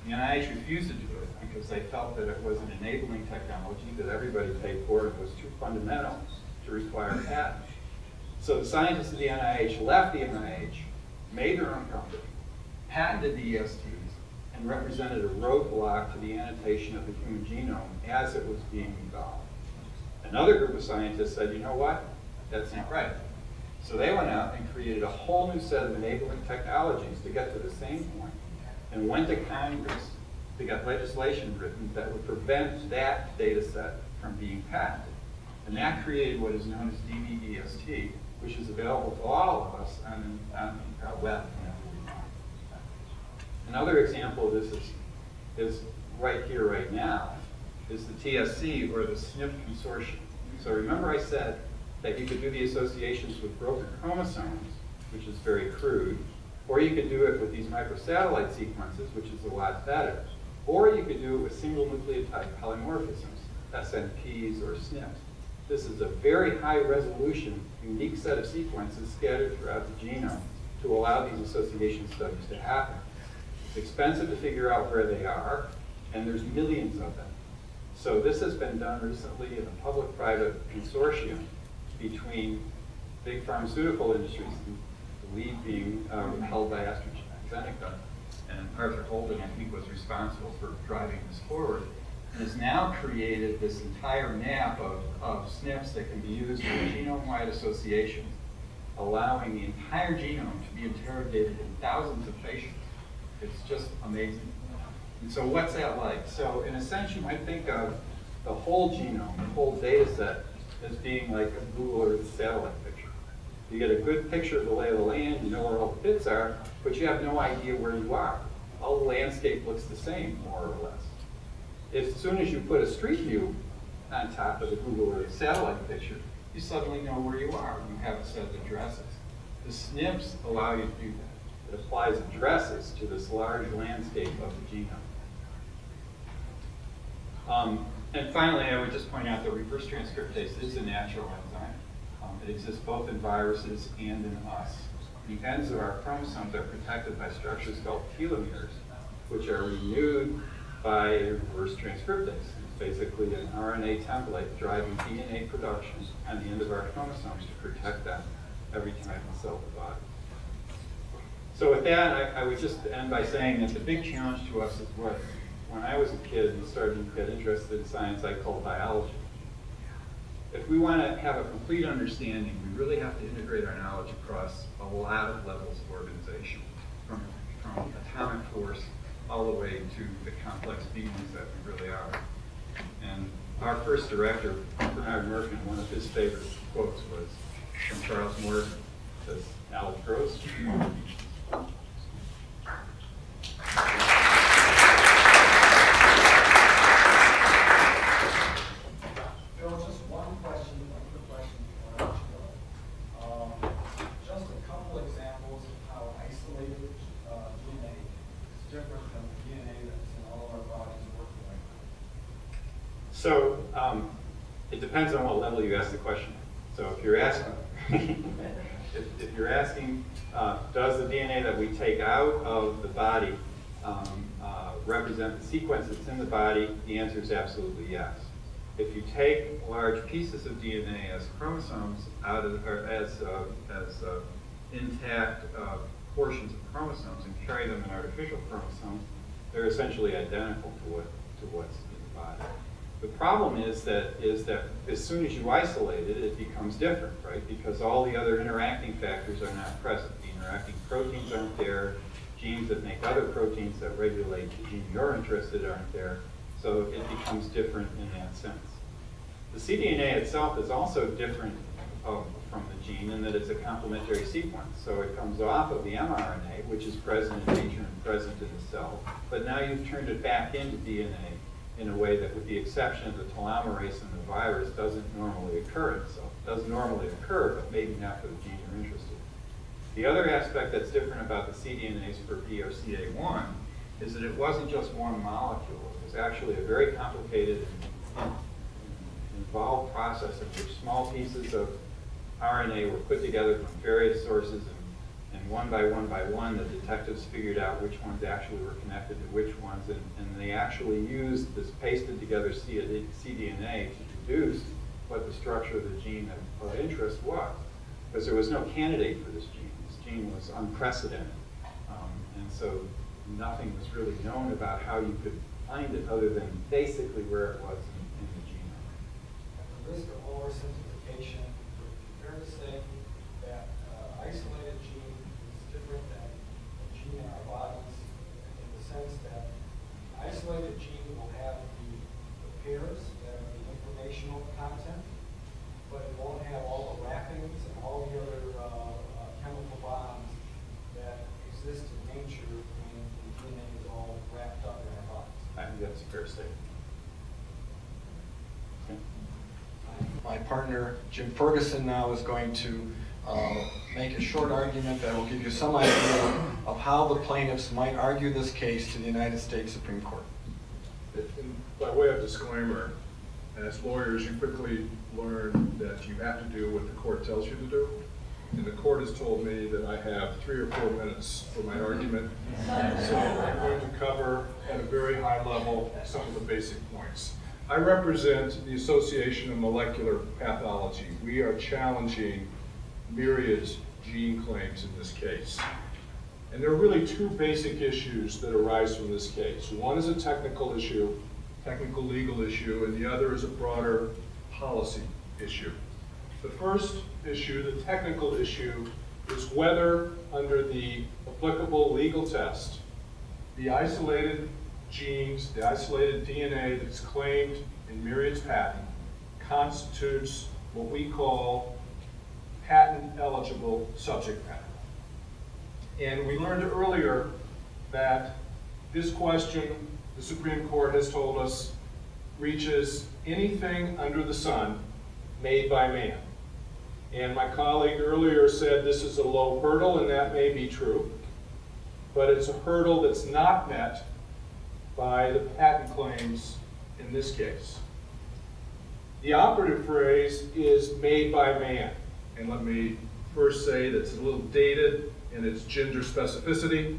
The NIH refused to do it because they felt that it was an enabling technology that everybody paid for and was too fundamental to require a patent. So the scientists at the NIH left the NIH, made their own company, patented the ESTs, and represented a roadblock to the annotation of the human genome as it was being evolved. Another group of scientists said, you know what? That's not right. So they went out and created a whole new set of enabling technologies to get to the same point, and went to Congress to get legislation written that would prevent that data set from being patented. And that created what is known as DBEST, which is available to all of us on the web. Another example of this is right here, right now, is the TSC, or the SNP consortium. So remember I said that you could do the associations with broken chromosomes, which is very crude, or you could do it with these microsatellite sequences, which is a lot better, or you could do it with single nucleotide polymorphisms, SNPs or SNPs. This is a very high resolution, unique set of sequences scattered throughout the genome to allow these association studies to happen. It's expensive to figure out where they are, and there's millions of them. So this has been done recently in a public-private consortium between big pharmaceutical industries, the lead being held by AstraZeneca, and Arthur Holden, I think, was responsible for driving this forward, and has now created this entire map of SNPs that can be used for genome-wide associations, allowing the entire genome to be interrogated in thousands of patients. It's just amazing. And so what's that like? So in a sense, you might think of the whole genome, the whole data set, as being like a Google Earth satellite picture. You get a good picture of the lay of the land, you know where all the bits are, but you have no idea where you are. All the landscape looks the same, more or less. As soon as you put a street view on top of the Google Earth satellite picture, you suddenly know where you are. You have a set of addresses. The SNPs allow you to do that. It applies addresses to this large landscape of the genome. And finally, I would just point out that reverse transcriptase is a natural enzyme. It exists both in viruses and in us. The ends of our chromosomes are protected by structures called telomeres, which are renewed by a reverse transcriptase. It's basically an RNA template driving DNA production on the end of our chromosomes to protect them every time the cell divides. So with that, I would just end by saying that the big challenge to us is what, when I was a kid and started to get interested in science, I called biology. If we want to have a complete understanding, we really have to integrate our knowledge across a lot of levels of organization, from atomic force all the way to the complex beings that we really are. And our first director, Bernard Merkin, one of his favorite quotes was from Charles Morgan. It says, "Knowledge grows." So it depends on what level you ask the question. So if you're asking, if you're asking, does the DNA that we take out of the body represent the sequence that's in the body? The answer is absolutely yes. If you take large pieces of DNA as chromosomes out of, or as intact portions of chromosomes and carry them in artificial chromosomes, they're essentially identical to what's in the body. The problem is that as soon as you isolate it, it becomes different, right? Because all the other interacting factors are not present. The interacting proteins aren't there. Genes that make other proteins that regulate the gene you're interested in aren't there. So it becomes different in that sense. The cDNA itself is also different from the gene in that it's a complementary sequence. So it comes off of the mRNA, which is present in nature and present in the cell. But now you've turned it back into DNA in a way that, with the exception of the telomerase in the virus, doesn't normally occur in the cell. It does normally occur, but maybe not for the gene you're interested in. The other aspect that's different about the cDNAs for BRCA1 is that it wasn't just one molecule. It was actually a very complicated and involved process in which small pieces of RNA were put together from various sources, and one by one, the detectives figured out which ones actually were connected to which ones, and they actually used this pasted together cDNA to deduce what the structure of the gene of interest was. Because there was no candidate for this gene. This gene was unprecedented. And so nothing was really known about how you could find it other than basically where it was in the genome. At the risk of oversimplification, would it be fair to say that isolated gene is different than a gene in our bodies in the sense that isolated gene will have the pairs that are the informational content, but it won't have all the wrappings and all the other chemical bonds that exist in nature when the DNA is all wrapped up in our bodies. I think that's a fair statement. Okay. My partner, Jim Ferguson, now is going to make a short argument that will give you some idea of how the plaintiffs might argue this case to the United States Supreme Court. By way of disclaimer, as lawyers, you quickly learn that you have to do what the court tells you to do. And the court has told me that I have 3 or 4 minutes for my argument. So I'm going to cover at a very high level some of the basic points. I represent the Association of Molecular Pathology. We are challenging Myriad's gene claims in this case. And there are really 2 basic issues that arise from this case. One is a technical issue, technical legal issue, and the other is a broader policy issue. The first issue, the technical issue, is whether under the applicable legal test, the isolated genes, the isolated DNA that's claimed in Myriad's patent constitutes what we call patent-eligible subject matter. And we learned earlier that this question, the Supreme Court has told us, reaches anything under the sun made by man. And my colleague earlier said this is a low hurdle, and that may be true, but it's a hurdle that's not met by the patent claims in this case. The operative phrase is made by man. And let me first say that it's a little dated in its gender specificity,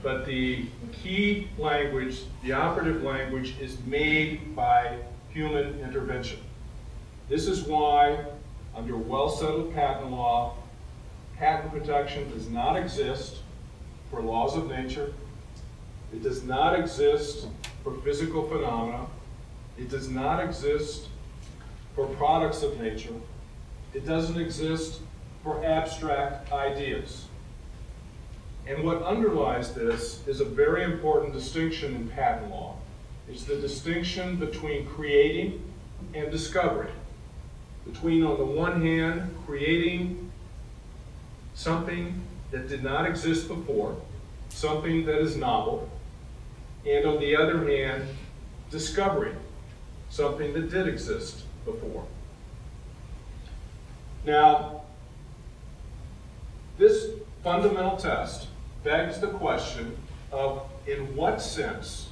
but the key language, the operative language, is made by human intervention. This is why, under well-settled patent law, patent protection does not exist for laws of nature. It does not exist for physical phenomena. It does not exist for products of nature. It doesn't exist for abstract ideas. And what underlies this is a very important distinction in patent law. It's the distinction between creating and discovering. Between, on the one hand, creating something that did not exist before, something that is novel, and on the other hand, discovering something that did exist before. Now, this fundamental test begs the question of, in what sense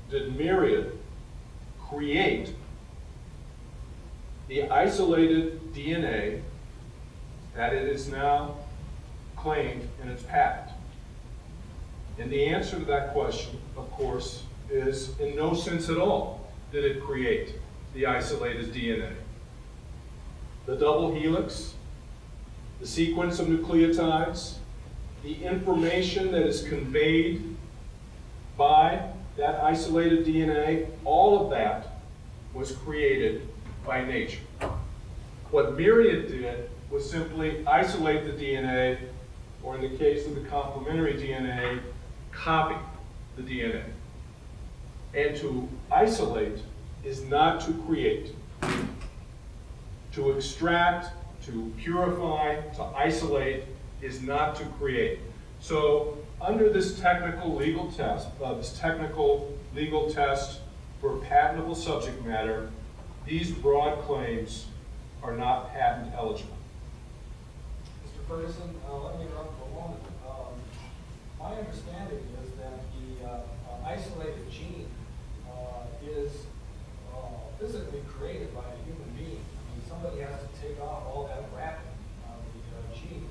did Myriad create the isolated DNA that it is now claimed in its patent? And the answer to that question, of course, is in no sense at all did it create the isolated DNA. The double helix, the sequence of nucleotides, the information that is conveyed by that isolated DNA, all of that was created by nature. What Myriad did was simply isolate the DNA, or in the case of the complementary DNA, copy the DNA. And to isolate is not to create. To extract, to purify, to isolate is not to create. So under this technical legal test, for patentable subject matter, these broad claims are not patent eligible. Mr. Ferguson, let me interrupt for a moment. my understanding is that the isolated gene is physically created by a human being. I mean, somebody has to take off all that wrapping on the gene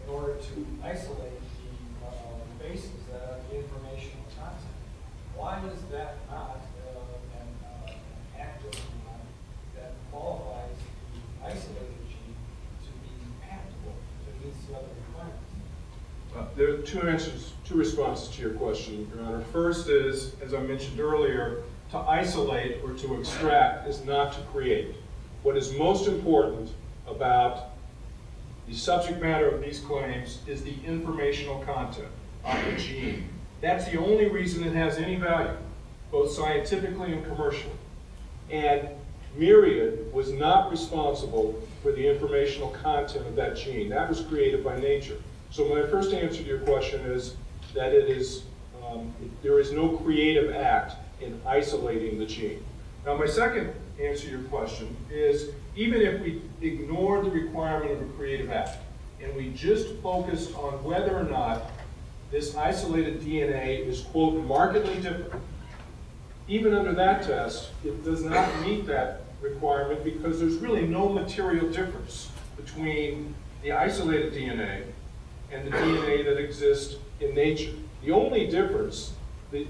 in order to isolate the bases that are the informational content. Why is that not an active enzyme that qualifies the isolated gene to be patentable, to meet the other requirements? There are two responses to your question, Your Honor. First is, as I mentioned earlier, to isolate or to extract is not to create. What is most important about the subject matter of these claims is the informational content of the gene. That's the only reason it has any value, both scientifically and commercially. And Myriad was not responsible for the informational content of that gene. That was created by nature. So my first answer to your question is that there is no creative act in isolating the gene. Now my second answer to your question is, even if we ignore the requirement of a creative act and we just focused on whether or not this isolated DNA is, quote, markedly different, even under that test, it does not meet that requirement because there's really no material difference between the isolated DNA and the DNA that exists in nature. The only difference, the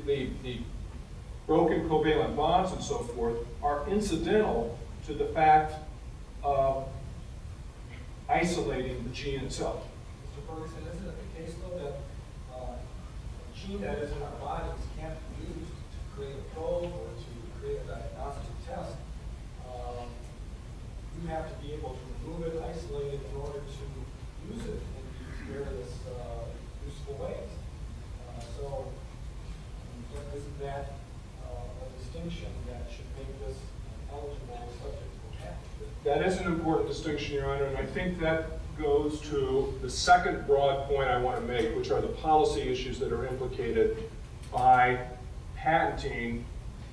broken covalent bonds and so forth, are incidental to the fact of isolating the gene itself. Mr. Ferguson, isn't it the case, though, that a gene that is in our bodies can't be used to create a probe or to create a diagnostic test? You have to be able to remove it, isolate it in order to use it in these various useful ways. So, isn't that a distinction that should make this eligible subject for patent? That is an important distinction, Your Honor, and I think that goes to the second broad point I want to make, which are the policy issues that are implicated by patenting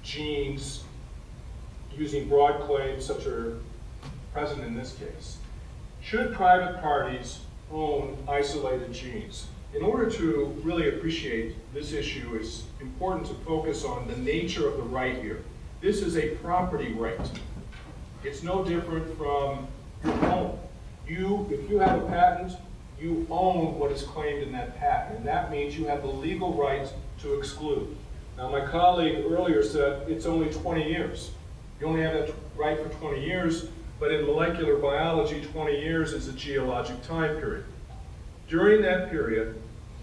genes using broad claims such as present in this case. Should private parties own isolated genes? In order to really appreciate this issue, it's important to focus on the nature of the right here. This is a property right. It's no different from your home. If you have a patent, you own what is claimed in that patent, and that means you have the legal right to exclude. Now, my colleague earlier said it's only 20 years. You only have that right for 20 years, but in molecular biology, 20 years is a geologic time period. During that period,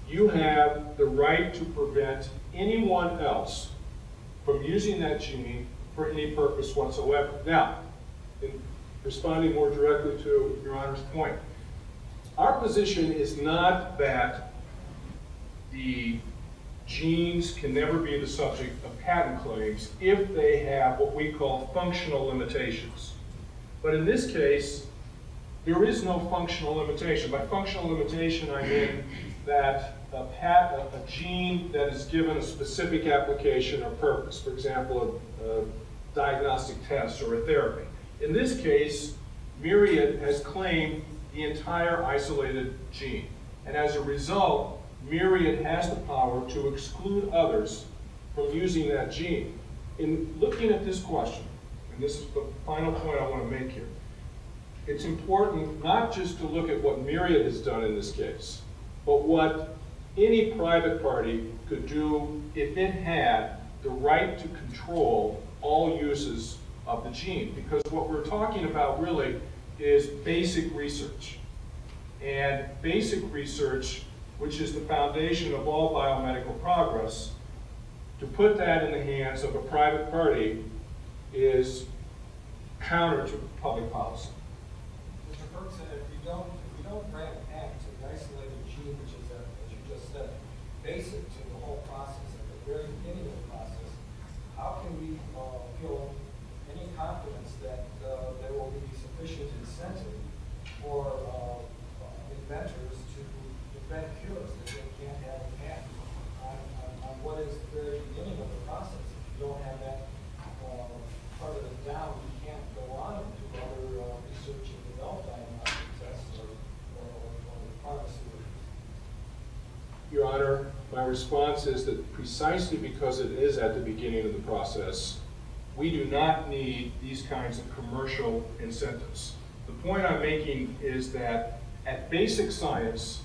you have the right to prevent anyone else from using that gene for any purpose whatsoever. Now, in responding more directly to Your Honor's point, our position is not that the genes can never be the subject of patent claims if they have what we call functional limitations. But in this case, there is no functional limitation. By functional limitation, I mean that a gene that is given a specific application or purpose, for example, a diagnostic test or a therapy. In this case, Myriad has claimed the entire isolated gene. And as a result, Myriad has the power to exclude others from using that gene. In looking at this question, and this is the final point I want to make here, it's important not just to look at what Myriad has done in this case, but what any private party could do if it had the right to control all uses of the gene. Because what we're talking about really is basic research. And basic research, which is the foundation of all biomedical progress, to put that in the hands of a private party is counter to public policy. Mr. Ferguson, if we don't grant an act to the isolated gene, which is, as you just said, basic to the whole process, at the very beginning of the process, how can we feel any confidence that there will be sufficient incentive for inventors to invent cures that they can't have a patent on what is the very beginning of the process? If you don't have that part of it down, you can't go on and do other research and develop diagnostic tests or my response is that precisely because it is at the beginning of the process, we do not need these kinds of commercial incentives. The point I'm making is that at basic science,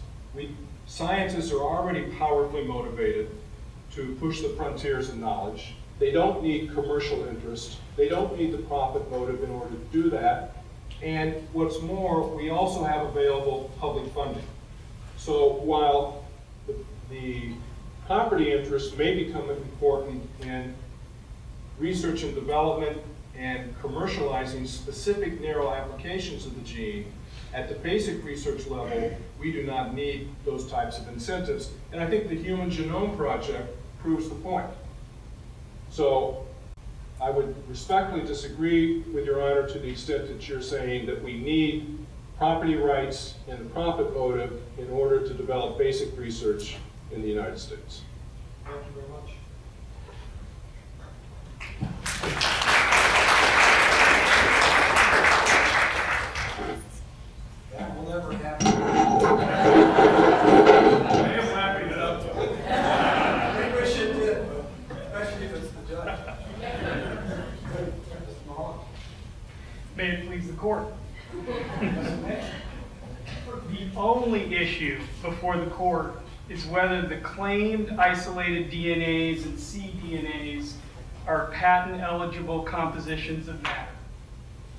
scientists are already powerfully motivated to push the frontiers of knowledge. They don't need commercial interest. They don't need the profit motive in order to do that. And what's more, we also have available public funding. So while the property interest may become important in research and development and commercializing specific narrow applications of the gene, at the basic research level, we do not need those types of incentives. And I think the Human Genome Project proves the point. So I would respectfully disagree with Your Honor to the extent that you're saying that we need property rights and the profit motive in order to develop basic research in the United States. Thank you very much. That will never happen. I am wrapping it up. I think we should do it, especially if it's the judge. May it please the court. The only issue before the court is whether the claimed isolated DNAs and cDNAs are patent-eligible compositions of matter.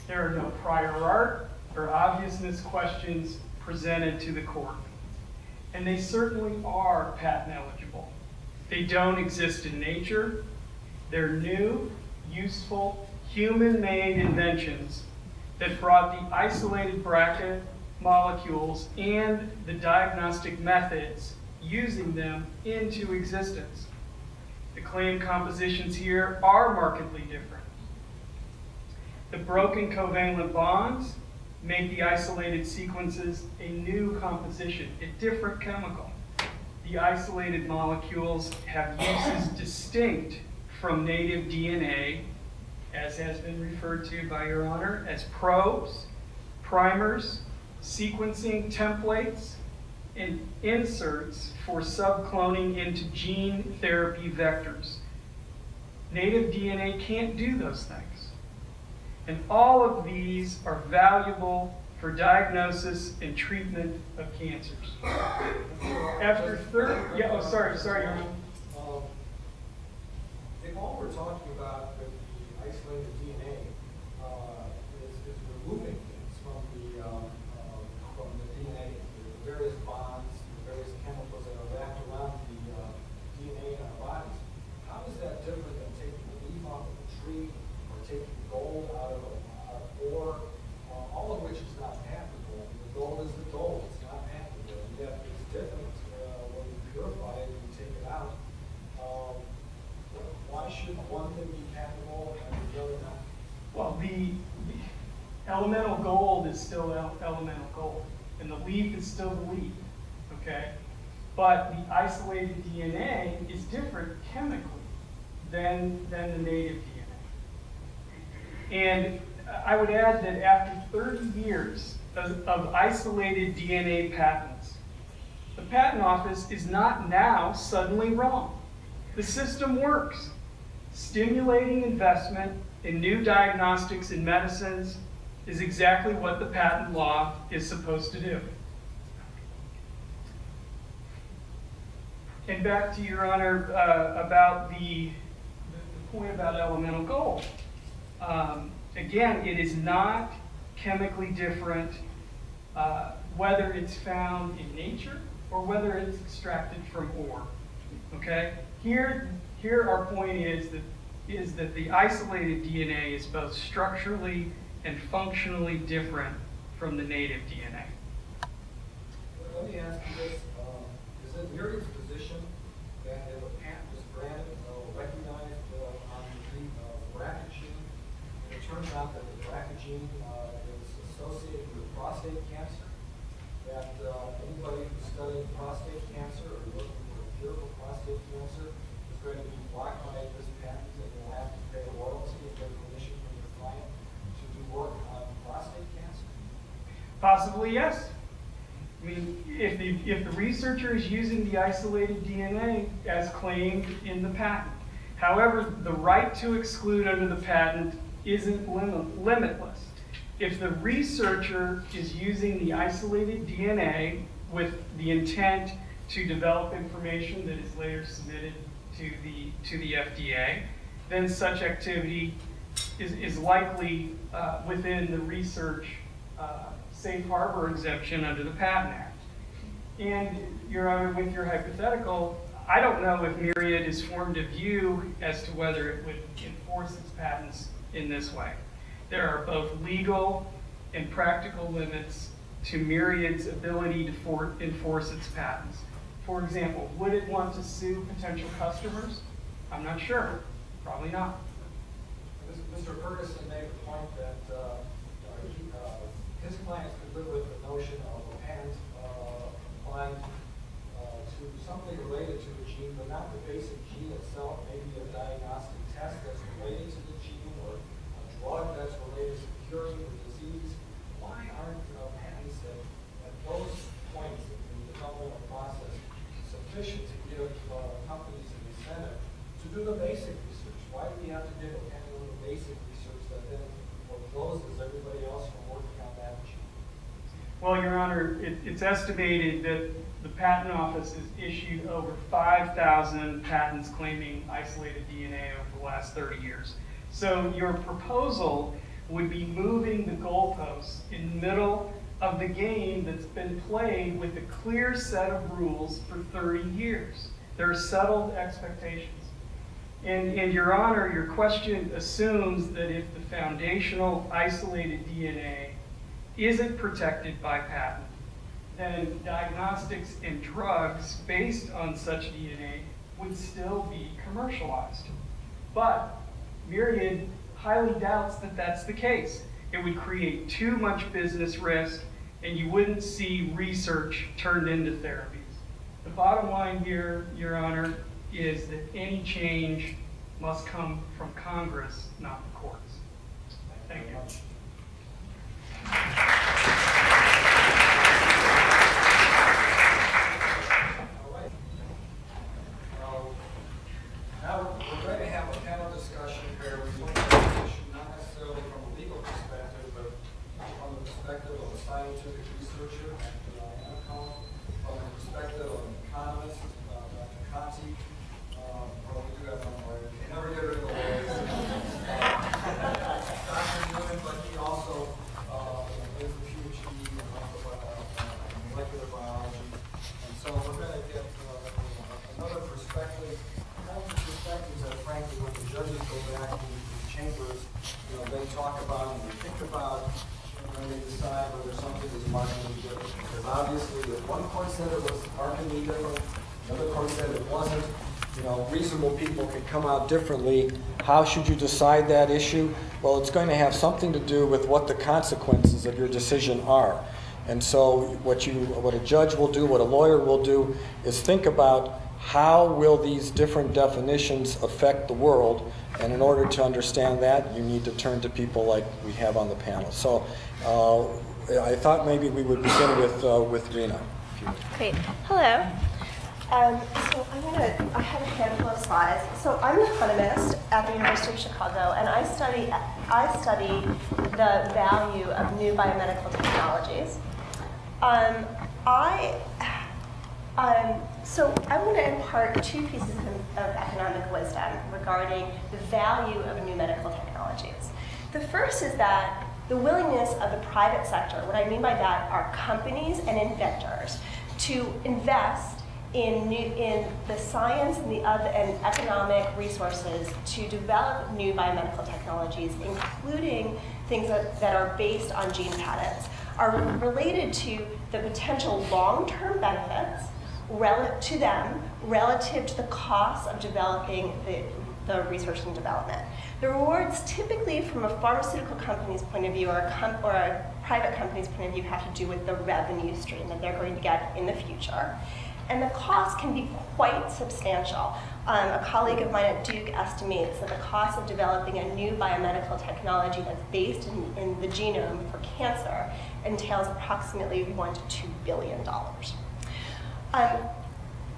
There are no prior art or obviousness questions presented to the court. And they certainly are patent-eligible. They don't exist in nature. They're new, useful, human-made inventions that brought the isolated bracket molecules and the diagnostic methods using them into existence. The claimed compositions here are markedly different. The broken covalent bonds make the isolated sequences a new composition, a different chemical. The isolated molecules have uses distinct from native DNA, as has been referred to by Your Honor, as probes, primers, sequencing templates, and inserts for subcloning into gene therapy vectors. Native DNA can't do those things. And all of these are valuable for diagnosis and treatment of cancers. After sorry, Your Honor. If all we're talking about with the isolated DNA is removing things from the DNA, the various bonds, the various chemicals that are wrapped around the DNA in our bodies, how is that different than taking a leaf off of a tree or taking gold out of ore, all of which is not patentable? The gold is the gold, it's not patentable, and yet it's different when you purify it and you take it out. Why should one thing be patentable and the other not? Well, the elemental gold is still elemental gold, and the leaf is still the leaf, okay? But the isolated DNA is different chemically than the native DNA. And I would add that after 30 years of isolated DNA patents, the Patent Office is not now suddenly wrong. The system works. Stimulating investment in new diagnostics and medicines is exactly what the patent law is supposed to do. And back to Your Honor about the point about elemental gold. Again, it is not chemically different whether it's found in nature or whether it's extracted from ore. Okay? Here our point is that the isolated DNA is both structurally and functionally different from the native DNA. Let me ask you this. Is it your position that if a patent is granted or recognized on the BRCA gene, and it turns out that the BRCA gene is associated with prostate cancer, that anybody who's studying prostate cancer or looking for a cure for prostate cancer is going to be blocked by this patent and will have to pay a royalty and get permission from your client to do work on prostate cancer? Possibly, yes. I mean, if the researcher is using the isolated DNA as claimed in the patent, however, the right to exclude under the patent isn't limitless. If the researcher is using the isolated DNA with the intent to develop information that is later submitted to the FDA, then such activity is likely within the research safe harbor exemption under the Patent Act. And, Your Honor, with your hypothetical, I don't know if Myriad has formed a view as to whether it would enforce its patents in this way. There are both legal and practical limits to Myriad's ability to enforce its patents. For example, would it want to sue potential customers? I'm not sure. Probably not. Mr. Ferguson made the point that his clients could live with the notion of a patent applying to something related to the gene, but not the basic gene itself, maybe a diagnostic test that's related to the gene or a drug that's related to curing the disease. Why aren't patents at those points in the developmental process sufficient to give companies an incentive to do the basic research? Why do we have to give a patent on the basic research that then forecloses everybody else from working on that gene? Well, Your Honor, it's estimated that the Patent Office has issued over 5,000 patents claiming isolated DNA over the last 30 years. So your proposal would be moving the goalposts in the middle of the game that's been played with a clear set of rules for 30 years. There are settled expectations. And Your Honor, your question assumes that if the foundational isolated DNA isn't protected by patent, then diagnostics and drugs based on such DNA would still be commercialized. But Myriad highly doubts that that's the case. It would create too much business risk, and you wouldn't see research turned into therapies. The bottom line here, Your Honor, is that any change must come from Congress, not the courts. Thank you. Now we're going to have a panel discussion where we look at the issue not necessarily from a legal perspective, but from the perspective of a scientific researcher, from the perspective of an economist, Dr. Conti. Well, we do have one more. You never get rid of the lawyers. Dr. Newman, but he also is a PhD in molecular biology. And so we're going to get another perspective. Perspectives that frankly when the judges go back to the chambers, they talk about and they think about when they decide whether something is markedly different. Because obviously if one court said it was markedly different, another court said it wasn't, reasonable people can come out differently. How should you decide that issue? Well, it's going to have something to do with what the consequences of your decision are. And so what a judge will do, what a lawyer will do, is think about how will these different definitions affect the world, and in order to understand that, you need to turn to people like we have on the panel. So I thought maybe we would begin with Rena. Great. Hello. So I have a handful of slides. So I'm an economist at the University of Chicago, and I study the value of new biomedical technologies. So I want to impart two pieces of economic wisdom regarding the value of new medical technologies. The first is that the willingness of the private sector, what I mean by that are companies and inventors, to invest in the science and economic resources to develop new biomedical technologies, including things that are based on gene patents, are related to the potential long-term benefits to them relative to the cost of developing the research and development. The rewards typically from a pharmaceutical company's point of view or a private company's point of view have to do with the revenue stream that they're going to get in the future. And the cost can be quite substantial. A colleague of mine at Duke estimates that the cost of developing a new biomedical technology that's based in the genome for cancer entails approximately $1 to $2 billion.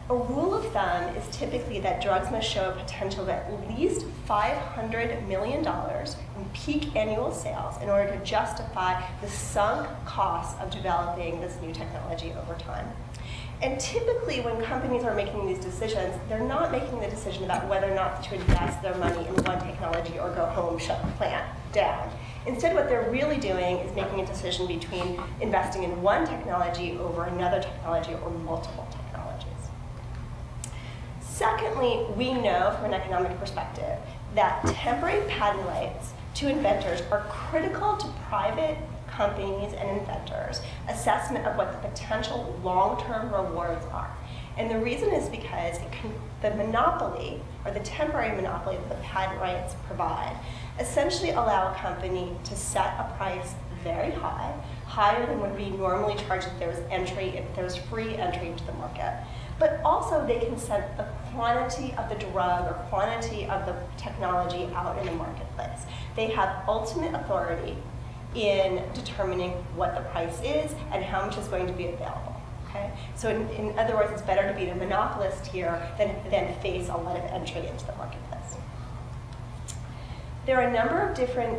A rule of thumb is typically that drugs must show a potential of at least $500 million in peak annual sales in order to justify the sunk costs of developing this new technology over time. And typically when companies are making these decisions, they're not making the decision about whether or not to invest their money in one technology or go home, shut the plant down. Instead, what they're really doing is making a decision between investing in one technology over another technology or multiple technologies. Secondly, we know from an economic perspective that temporary patent rights to inventors are critical to private companies and inventors' assessment of what the potential long-term rewards are. And the reason is because the monopoly, or the temporary monopoly that the patent rights provide, essentially allow a company to set a price very high, higher than would be normally charged if there was free entry into the market. But also they can set the quantity of the drug or quantity of the technology out in the marketplace. They have ultimate authority in determining what the price is and how much is going to be available. Okay? So in other words, it's better to be the monopolist here than face a lot of entry into the marketplace. There are a number of different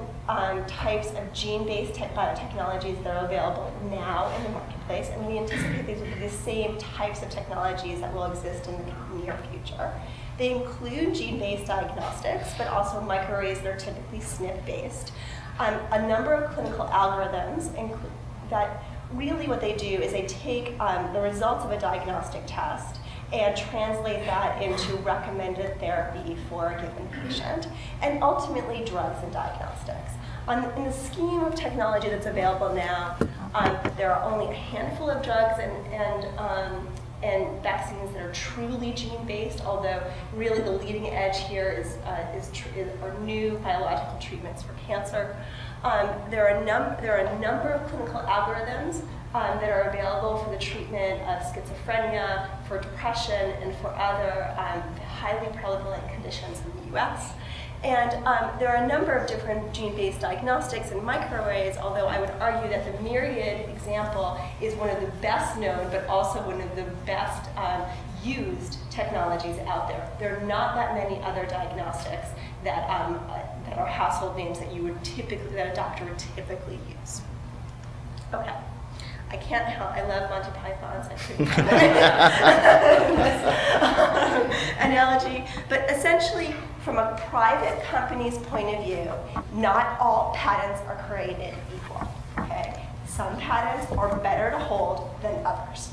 types of gene-based biotechnologies that are available now in the marketplace, and we anticipate these will be the same types of technologies that will exist in the near future. They include gene-based diagnostics, but also microarrays that are typically SNP-based. A number of clinical algorithms that really what they do is they take the results of a diagnostic test and translate that into recommended therapy for a given patient, and ultimately drugs and diagnostics. In the scheme of technology that's available now, there are only a handful of drugs and vaccines that are truly gene-based, although really the leading edge here are new biological treatments for cancer. There are a number of clinical algorithms that are available for the treatment of schizophrenia, for depression, and for other highly prevalent conditions in the US. And there are a number of different gene-based diagnostics and microarrays, although I would argue that the Myriad example is one of the best known, but also one of the best used technologies out there. There are not that many other diagnostics that are household names that that a doctor would typically use. Okay. I can't help, I love Monty Pythons, I couldn't analogy, but essentially from a private company's point of view, not all patents are created equal, okay? Some patents are better to hold than others.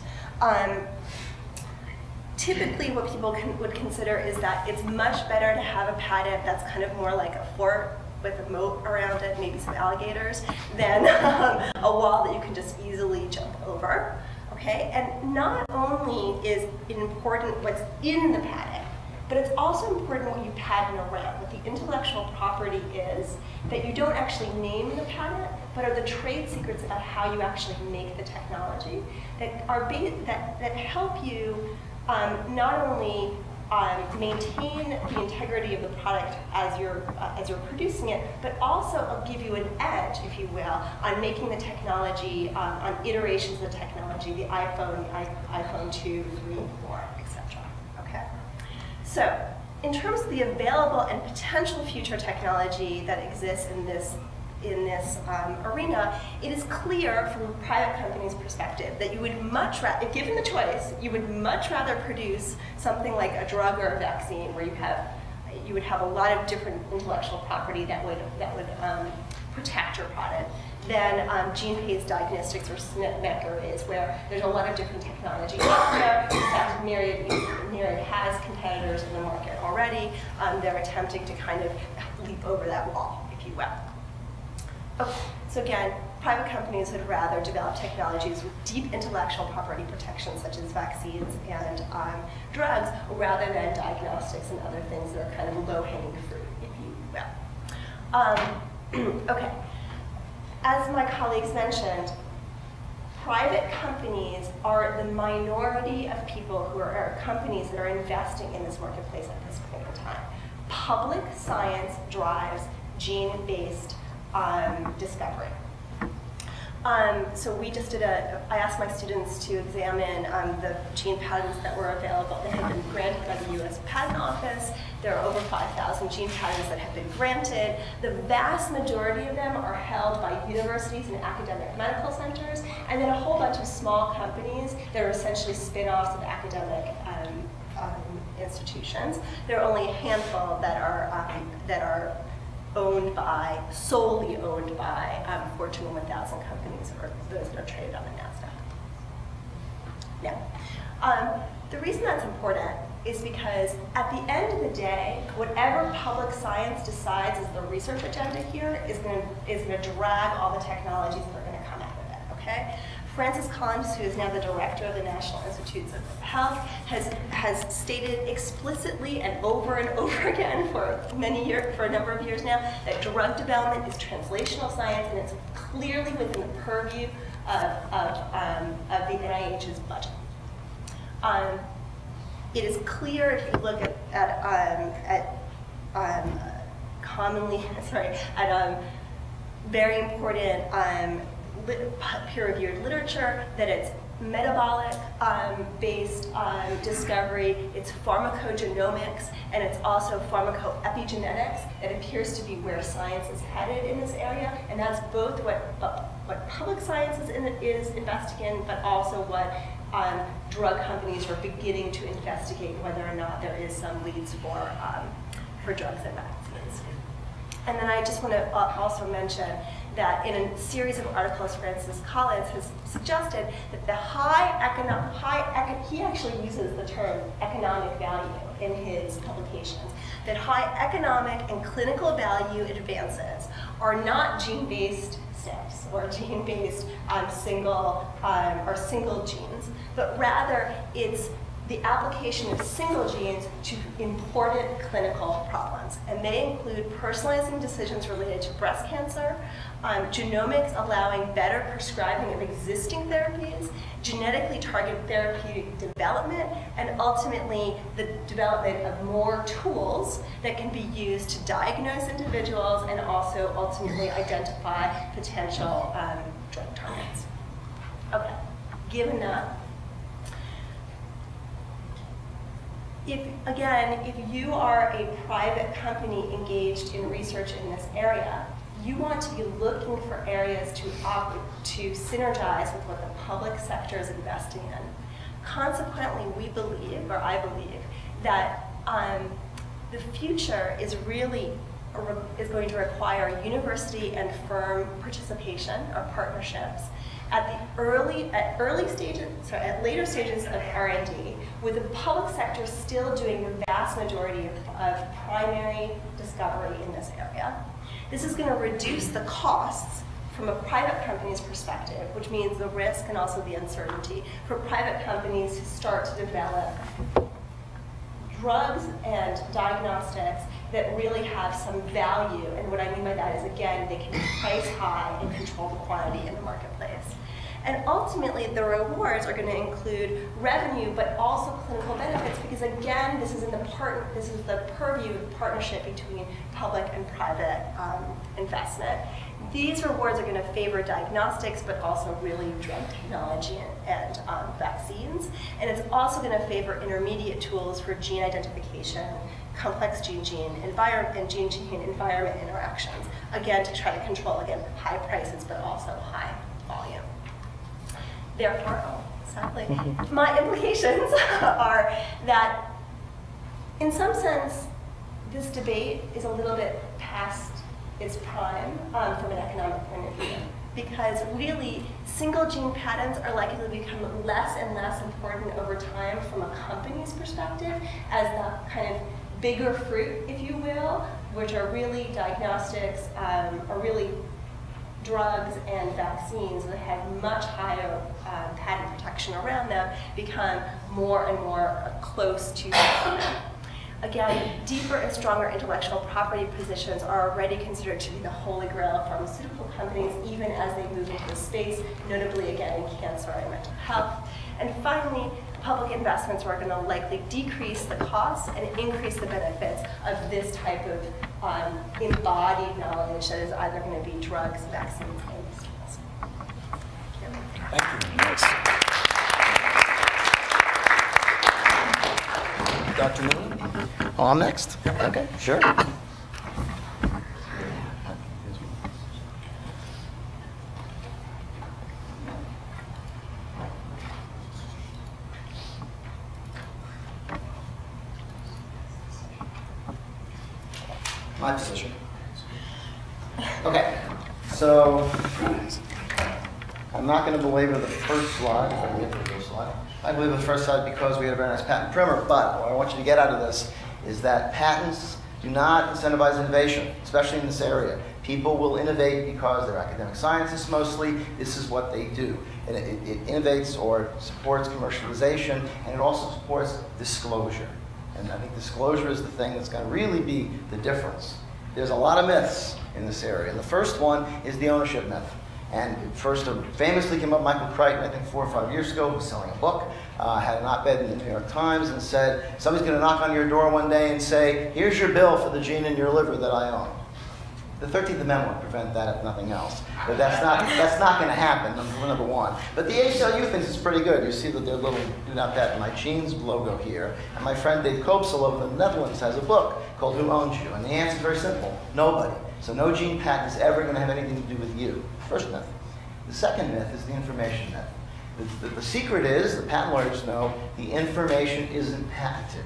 Typically what people would consider is that it's much better to have a patent that's kind of more like a fort with a moat around it, maybe some alligators, than a wall that you can just easily jump over, okay? And not only is it important what's in the patent, but it's also important what you patent around, what the intellectual property is that you don't actually name in the patent, but are the trade secrets about how you actually make the technology that help you not only maintain the integrity of the product as you're producing it, but also give you an edge, if you will, on making the technology, on iterations of the technology, the iPhone, iPhone 2, 3, 4, etc. Okay. So, in terms of the available and potential future technology that exists in this arena, it is clear from a private company's perspective that you would much rather, if given the choice, you would much rather produce something like a drug or a vaccine where you would have a lot of different intellectual property that would protect your product than gene-based diagnostics or SNP arrays, where there's a lot of different technology out there. In fact, Myriad has competitors in the market already. They're attempting to kind of leap over that wall, if you will. Okay. So again, private companies would rather develop technologies with deep intellectual property protection, such as vaccines and drugs, rather than diagnostics and other things that are kind of low-hanging fruit, if you will. Okay. As my colleagues mentioned, private companies are the minority of people who are companies that are investing in this marketplace at this point in time. Public science drives gene-based discovery. So we just did I asked my students to examine the gene patents that were available that had been granted by the US Patent Office. There are over 5,000 gene patents that have been granted. The vast majority of them are held by universities and academic medical centers, and then a whole bunch of small companies that are essentially spin-offs of academic institutions. There are only a handful that are solely owned by Fortune 1000 companies, or those that are traded on the NASDAQ. Now, the reason that's important is because at the end of the day, whatever public science decides is the research agenda here is going to drag all the technologies that are going to come out of it, okay? Francis Collins, who is now the director of the National Institutes of Health, has stated explicitly and over again for a number of years now that drug development is translational science, and it's clearly within the purview of the NIH's budget. It is clear if you look at very important peer-reviewed literature, that it's metabolic-based discovery, it's pharmacogenomics, and it's also pharmacoepigenetics that appears to be where science is headed in this area, and that's both what public science is investing in, but also what drug companies are beginning to investigate whether or not there is some leads for drugs and vaccines. And then I just want to also mention that in a series of articles, Francis Collins has suggested that the he actually uses the term economic value in his publications, that high economic and clinical value advances are not gene-based steps or gene-based single genes, but rather it's the application of single genes to important clinical problems. And they include personalizing decisions related to breast cancer, genomics allowing better prescribing of existing therapies, genetically targeted therapeutic development, and ultimately the development of more tools that can be used to diagnose individuals and also ultimately identify potential drug targets. Okay, given that, if you are a private company engaged in research in this area, you want to be looking for areas to synergize with what the public sector is investing in. Consequently, I believe, that the future is going to require university and firm participation or partnerships at later stages of R&D, with the public sector still doing the vast majority of primary discovery in this area. This is going to reduce the costs from a private company's perspective, which means the risk and also the uncertainty for private companies to start to develop drugs and diagnostics that really have some value. And what I mean by that is, again, they can be priced high and control the quantity in the marketplace. And ultimately, the rewards are going to include revenue, but also clinical benefits, because again, this is the purview of partnership between public and private investment. These rewards are going to favor diagnostics, but also really drug technology and vaccines. And it's also going to favor intermediate tools for gene identification, complex gene-gene environment interactions, again, to try to control, again, high prices, but also high volume. Therefore, sadly, my implications are that, in some sense, this debate is a little bit past its prime from an economic point of view, because really, single gene patents are likely to become less and less important over time from a company's perspective as the kind of bigger fruit, if you will, which are really diagnostics, are really drugs and vaccines that have much higher patent protection around them, become more and more close to common. Again, deeper and stronger intellectual property positions are already considered to be the holy grail of pharmaceutical companies, even as they move into the space, notably again in cancer and mental health. And finally, public investments are going to likely decrease the costs and increase the benefits of this type of embodied knowledge that is either going to be drugs, vaccines, and instruments. Thank you. Nice. Dr. Miller? Oh, I'm next? Okay, sure. My position. Okay, so I'm not going to belabor the first slide, if I can get to the first slide. I believe the first slide because we had a very nice patent primer, but what I want you to get out of this is that patents do not incentivize innovation, especially in this area. People will innovate because they're academic scientists mostly. This is what they do. And it innovates or supports commercialization, and it also supports disclosure. And I think disclosure is the thing that's going to really be the difference. There's a lot of myths in this area. And the first one is the ownership myth. And first, famously came up Michael Crichton, I think 4 or 5 years ago, who was selling a book, had an op-ed in the New York Times and said, somebody's going to knock on your door one day and say, here's your bill for the gene in your liver that I own. The 13th Amendment would prevent that if nothing else. But that's not going to happen, number one. But the ACLU thinks it's pretty good. You see that their little do not patent my genes logo here. And my friend Dave Koopsel over in the Netherlands has a book called Who Owns You? And the answer is very simple, nobody. So no gene patent is ever going to have anything to do with you. First myth. The second myth is the information myth. The secret is, the patent lawyers know, the information isn't patented.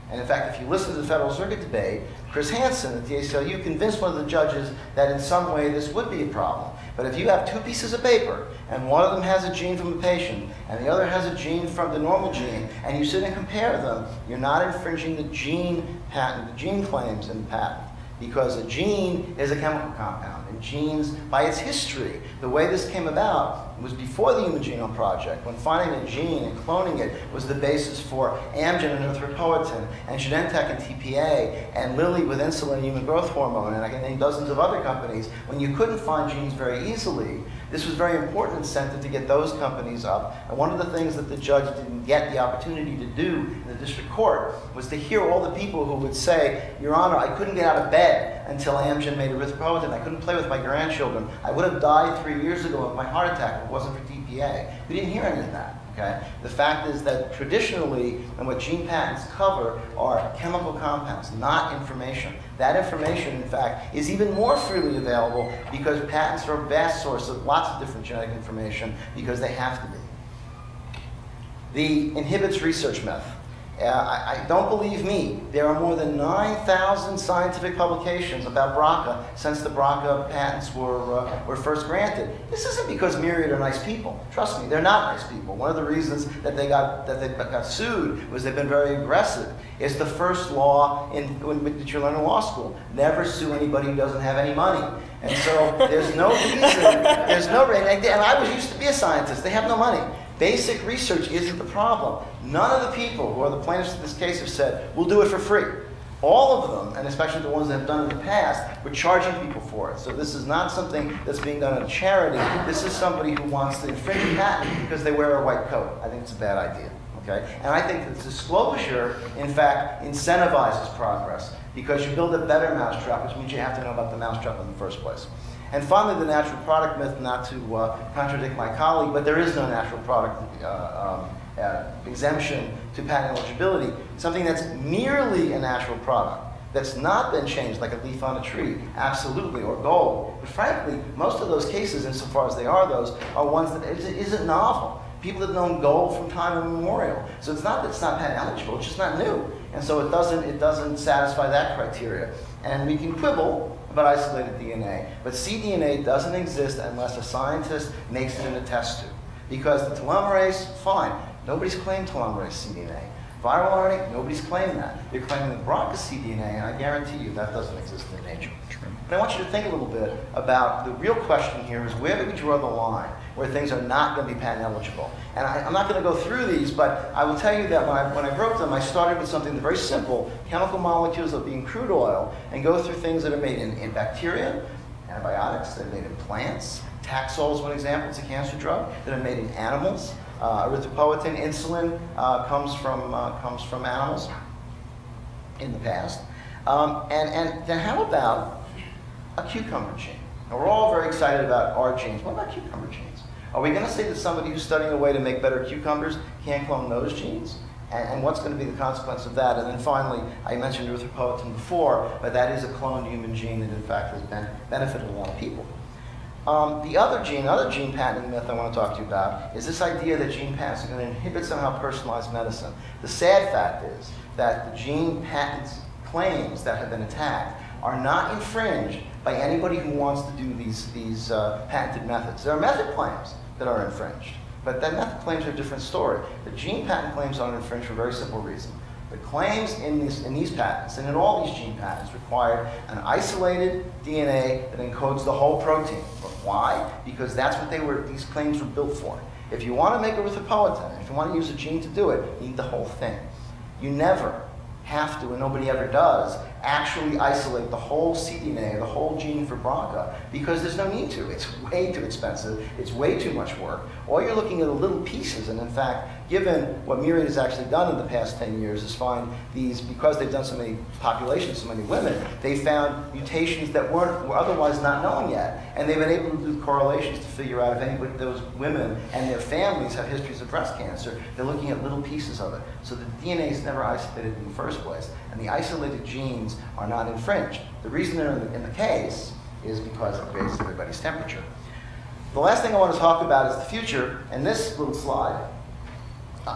And in fact, if you listen to the Federal Circuit debate, Chris Hansen at the ACLU convinced one of the judges that in some way this would be a problem. But if you have 2 pieces of paper, and one of them has a gene from a patient, and the other has a gene from the normal gene, and you sit and compare them, you're not infringing the gene patent, the gene claims in the patent. Because a gene is a chemical compound. And genes, by its history, the way this came about was before the Human Genome Project, when finding a gene and cloning it was the basis for Amgen and erythropoietin, and Genentech and TPA, and Lilly with insulin and human growth hormone, and I can name dozens of other companies. When you couldn't find genes very easily, this was very important incentive to get those companies up. And one of the things that the judge didn't get the opportunity to do in the district court was to hear all the people who would say, Your Honor, I couldn't get out of bed until Amgen made erythropoietin. I couldn't play with my grandchildren. I would have died 3 years ago of my heart attack if it wasn't for TPA. We didn't hear any of that. Okay? The fact is that traditionally, and what gene patents cover are chemical compounds, not information. That information, in fact, is even more freely available because patents are a vast source of lots of different genetic information because they have to be. The inhibits research myth. Don't believe me. There are more than 9,000 scientific publications about BRCA since the BRCA patents were first granted. This isn't because Myriad are nice people. Trust me, they're not nice people. One of the reasons that they got sued was they've been very aggressive. It's the first law that you learn in law school. Never sue anybody who doesn't have any money. And so there's no reason, and I used to be a scientist. They have no money. Basic research isn't the problem. None of the people who are the plaintiffs in this case have said, we'll do it for free. All of them, and especially the ones that have done it in the past, were charging people for it. So this is not something that's being done out of charity. This is somebody who wants to infringe a patent because they wear a white coat. I think it's a bad idea. Okay? And I think that disclosure, in fact, incentivizes progress because you build a better mousetrap, which means you have to know about the mousetrap in the first place. And finally, the natural product myth, not to contradict my colleague, but there is no natural product exemption to patent eligibility. Something that's merely a natural product, that's not been changed like a leaf on a tree, absolutely, or gold. But frankly, most of those cases, insofar as they are those, are ones that isn't novel. People have known gold from time immemorial. So it's not that it's not patent eligible, it's just not new. And so it doesn't satisfy that criteria. And we can quibble about isolated DNA, but cDNA doesn't exist unless a scientist makes it in a test tube. Because the telomerase, fine. Nobody's claimed telomerase cDNA. Viral RNA, nobody's claiming that. They're claiming the BRCA cDNA, and I guarantee you that doesn't exist in nature. But I want you to think a little bit about the real question here is where do we draw the line where things are not going to be patent eligible? And I'm not going to go through these, but I will tell you that when I wrote them, I started with something very simple, chemical molecules of being crude oil, and go through things that are made in bacteria, antibiotics that are made in plants. Taxol is one example, it's a cancer drug, that are made in animals. Erythropoietin, insulin comes from animals in the past. And then how about a cucumber gene? Now we're all very excited about our genes. What about cucumber genes? Are we going to say that somebody who's studying a way to make better cucumbers can't clone those genes? And what's going to be the consequence of that? And then finally, I mentioned erythropoietin before, but that is a cloned human gene that in fact has benefited a lot of people. The other gene patenting myth I want to talk to you about is this idea that gene patents are going to inhibit somehow personalized medicine. The sad fact is that the gene patent claims that have been attacked are not infringed by anybody who wants to do these patented methods. There are method claims that are infringed, but the method claims are a different story. The gene patent claims aren't infringed for a very simple reason. The claims in these patents, and in all these gene patents, required an isolated DNA that encodes the whole protein. But why? Because that's what these claims were built for. If you want to make erythropoietin, if you want to use a gene to do it, you need the whole thing. You never have to, and nobody ever does, actually isolate the whole cDNA, the whole gene for BRCA, because there's no need to. It's way too expensive. It's way too much work. All you're looking at are little pieces, and in fact, given what Myriad has actually done in the past 10 years is find these, because they've done so many populations, so many women, they found mutations that were otherwise not known yet, and they've been able to do correlations to figure out if any of those women and their families have histories of breast cancer. They're looking at little pieces of it. So the DNA is never isolated in the first place, and the isolated genes are not infringed. The reason they're in the case is because it raises everybody's temperature. The last thing I want to talk about is the future, and this little slide.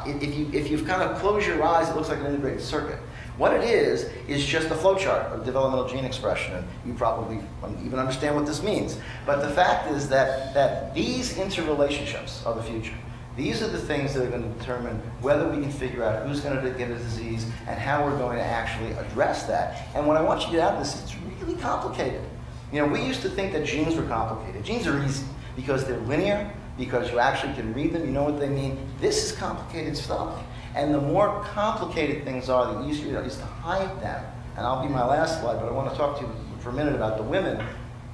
If you've kind of closed your eyes, it looks like an integrated circuit. What it is just a flowchart of developmental gene expression, and you probably don't even understand what this means. But the fact is that these interrelationships are the future. These are the things that are going to determine whether we can figure out who's going to get a disease and how we're going to actually address that. And what I want you to get out of this, it's really complicated. You know, we used to think that genes were complicated. Genes are easy because they're linear, because you actually can read them, you know what they mean. This is complicated stuff. And the more complicated things are, the easier it is to hide them. And I'll be my last slide, but I want to talk to you for a minute about the women.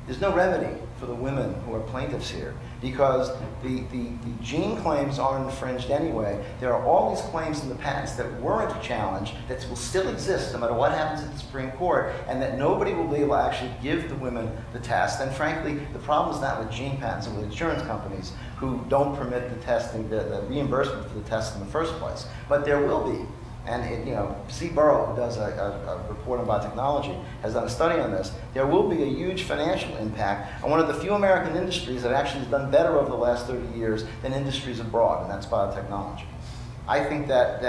There's no remedy for the women who are plaintiffs here, because the gene claims aren't infringed anyway. There are all these claims in the patents that weren't challenged, that will still exist no matter what happens at the Supreme Court, and that nobody will be able to actually give the women the test. And frankly, the problem is not with gene patents and with insurance companies who don't permit the testing, the reimbursement for the test in the first place. But there will be. And C. Burrow, who does a report on biotechnology, has done a study on this. There will be a huge financial impact on one of the few American industries that actually has done better over the last 30 years than industries abroad, and that's biotechnology. I think that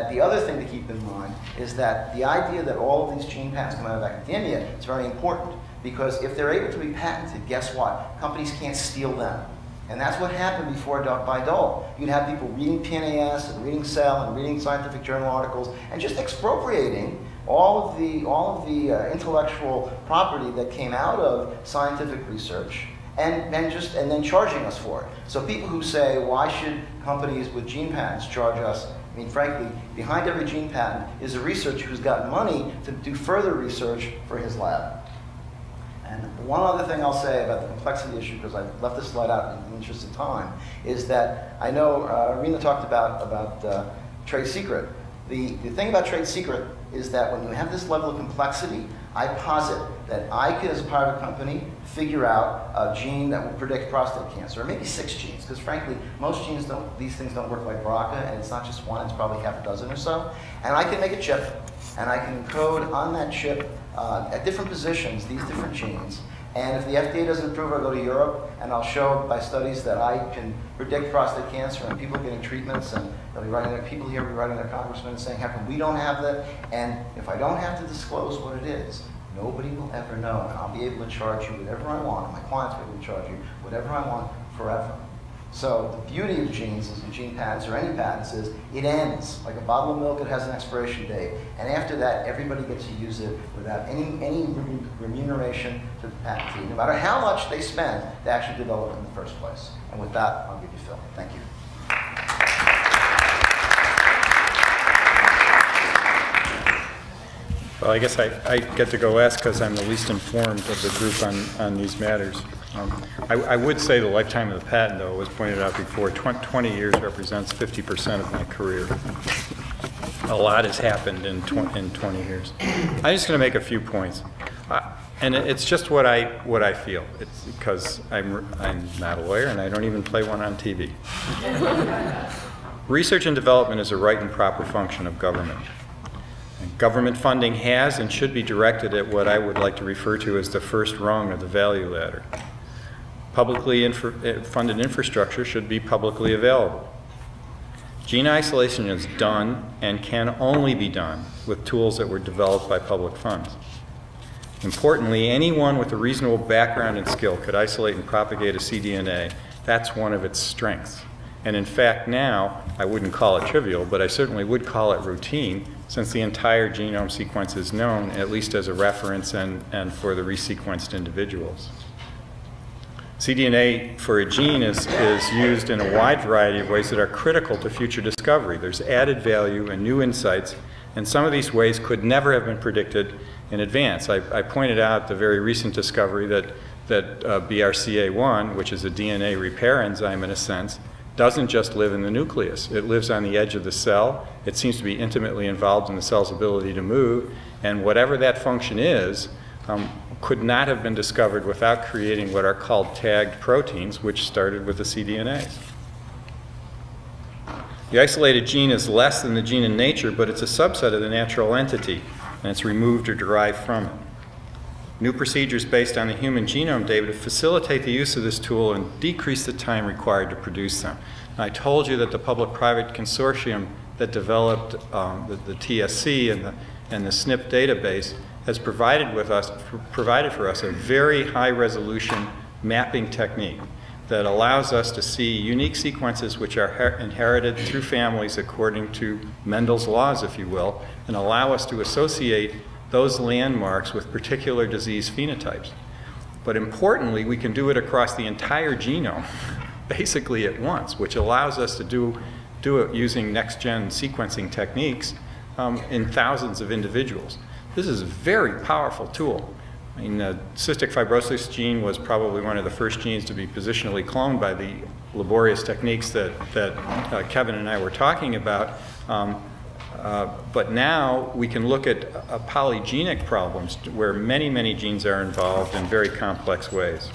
the other thing to keep in mind is that the idea that all of these gene patents come out of academia is very important, because if they're able to be patented, guess what? Companies can't steal them. And that's what happened before by Dole. You'd have people reading PNAS and reading Cell and reading scientific journal articles and just expropriating all of the intellectual property that came out of scientific research and then charging us for it. So people who say, why should companies with gene patents charge us? I mean, frankly, behind every gene patent is a researcher who's got money to do further research for his lab. And one other thing I'll say about the complexity issue, because I left this slide out in the interest of time, is that I know Rena talked about trade secret. The thing about trade secret is that when you have this level of complexity, I posit that I could, as a private company, figure out a gene that will predict prostate cancer, or maybe 6 genes, because frankly, most genes these things don't work like BRCA, and it's not just one, it's probably half a dozen or so. And I can make a chip, and I can encode on that chip at different positions these different genes. And if the FDA doesn't approve, I'll go to Europe, and I'll show by studies that I can predict prostate cancer, and people getting treatments, and they'll be writing people here will be writing their congressmen and saying, how come we don't have that? And if I don't have to disclose what it is, nobody will ever know, and I'll be able to charge you whatever I want, and my clients will be able to charge you whatever I want forever. So the beauty of genes, is gene patents or any patents, is it ends. Like a bottle of milk, it has an expiration date. And after that, everybody gets to use it without any remuneration to the patentee, no matter how much they spend to actually develop it in the first place. And with that, I'll give you Phil. Thank you. Well, I guess I get to go last because I'm the least informed of the group on these matters. I would say the lifetime of the patent, though, was pointed out before, 20 years represents 50% of my career. A lot has happened in 20 years. I'm just going to make a few points. And it's just what I feel. It's because I'm not a lawyer and I don't even play one on TV. Research and development is a right and proper function of government. And government funding has and should be directed at what I would like to refer to as the first rung of the value ladder. Publicly funded infrastructure should be publicly available. Gene isolation is done and can only be done with tools that were developed by public funds. Importantly, anyone with a reasonable background and skill could isolate and propagate a cDNA. That's one of its strengths. And in fact, now, I wouldn't call it trivial, but I certainly would call it routine, since the entire genome sequence is known, at least as a reference and for the resequenced individuals. cDNA for a gene is used in a wide variety of ways that are critical to future discovery. There's added value and new insights, and some of these ways could never have been predicted in advance. I pointed out the very recent discovery that BRCA1, which is a DNA repair enzyme in a sense, doesn't just live in the nucleus. It lives on the edge of the cell. It seems to be intimately involved in the cell's ability to move, and whatever that function is, could not have been discovered without creating what are called tagged proteins, which started with the cDNAs. The isolated gene is less than the gene in nature, but it's a subset of the natural entity, and it's removed or derived from it. New procedures based on the human genome data facilitate the use of this tool and decrease the time required to produce them. And I told you that the public-private consortium that developed the TSC and the SNP database has provided for us a very high-resolution mapping technique that allows us to see unique sequences which are inherited through families according to Mendel's laws, if you will, and allow us to associate those landmarks with particular disease phenotypes. But importantly, we can do it across the entire genome, basically at once, which allows us to do it using next-gen sequencing techniques in thousands of individuals. This is a very powerful tool. I mean, the cystic fibrosis gene was probably one of the first genes to be positionally cloned by the laborious techniques that Kevin and I were talking about. But now we can look at polygenic problems where many, many genes are involved in very complex ways.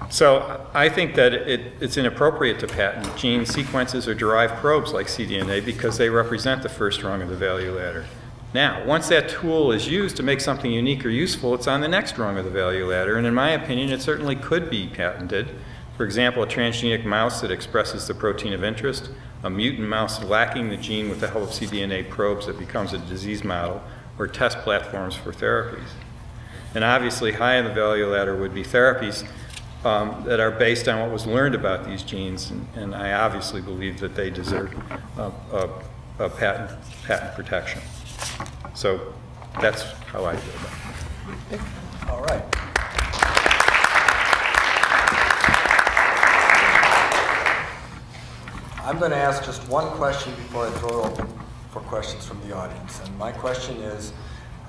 So I think that it's inappropriate to patent gene sequences or derived probes like cDNA because they represent the first rung of the value ladder. Now, once that tool is used to make something unique or useful, it's on the next rung of the value ladder, and in my opinion, it certainly could be patented. For example, a transgenic mouse that expresses the protein of interest, a mutant mouse lacking the gene with the help of cDNA probes that becomes a disease model, or test platforms for therapies. And obviously, high in the value ladder would be therapies that are based on what was learned about these genes, and I obviously believe that they deserve a patent protection. So that's how I feel about it. All right. I'm going to ask just one question before I throw it open for questions from the audience. And my question is,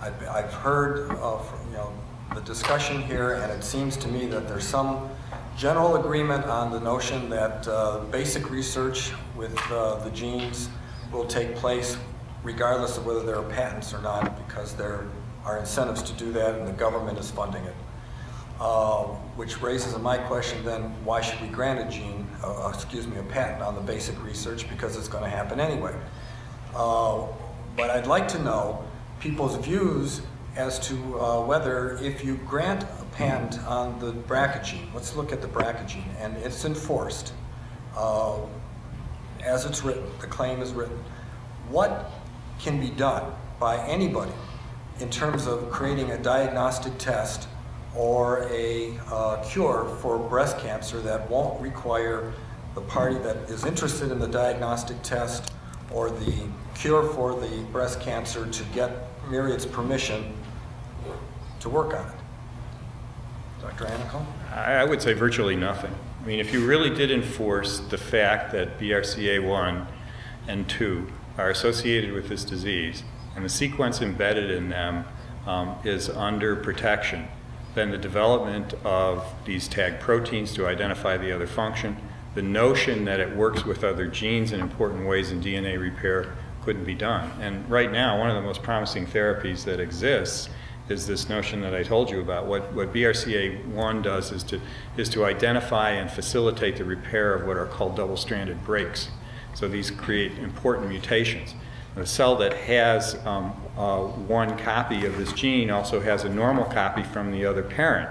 I've heard the discussion here, and it seems to me that there's some general agreement on the notion that basic research with the genes will take place regardless of whether there are patents or not, because there are incentives to do that and the government is funding it. Which raises my question then, why should we grant a patent on the basic research, because it's going to happen anyway. But I'd like to know people's views as to whether if you grant a patent on the BRCA gene, let's look at the BRCA gene, and it's enforced as it's written, the claim is written, what can be done by anybody in terms of creating a diagnostic test or a cure for breast cancer that won't require the party that is interested in the diagnostic test or the cure for the breast cancer to get Myriad's permission to work on it? Dr. Anico? I would say virtually nothing. I mean, if you really did enforce the fact that BRCA1 and 2 are associated with this disease, and the sequence embedded in them is under protection, then the development of these tag proteins to identify the other function, the notion that it works with other genes in important ways in DNA repair couldn't be done. And right now, one of the most promising therapies that exists is this notion that I told you about. What BRCA1 does is to identify and facilitate the repair of what are called double-stranded breaks. So these create important mutations. The cell that has one copy of this gene also has a normal copy from the other parent.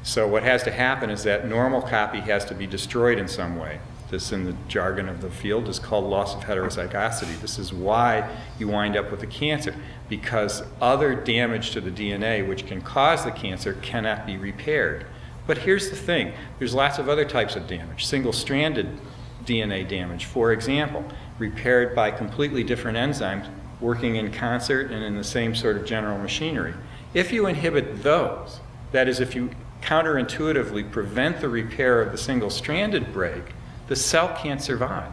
So what has to happen is that normal copy has to be destroyed in some way. This, in the jargon of the field, is called loss of heterozygosity. This is why you wind up with a cancer, because other damage to the DNA, which can cause the cancer, cannot be repaired. But here's the thing. There's lots of other types of damage. Single-stranded DNA damage, for example, repaired by completely different enzymes working in concert and in the same sort of general machinery. If you inhibit those, that is, if you counterintuitively prevent the repair of the single-stranded break, the cell can't survive.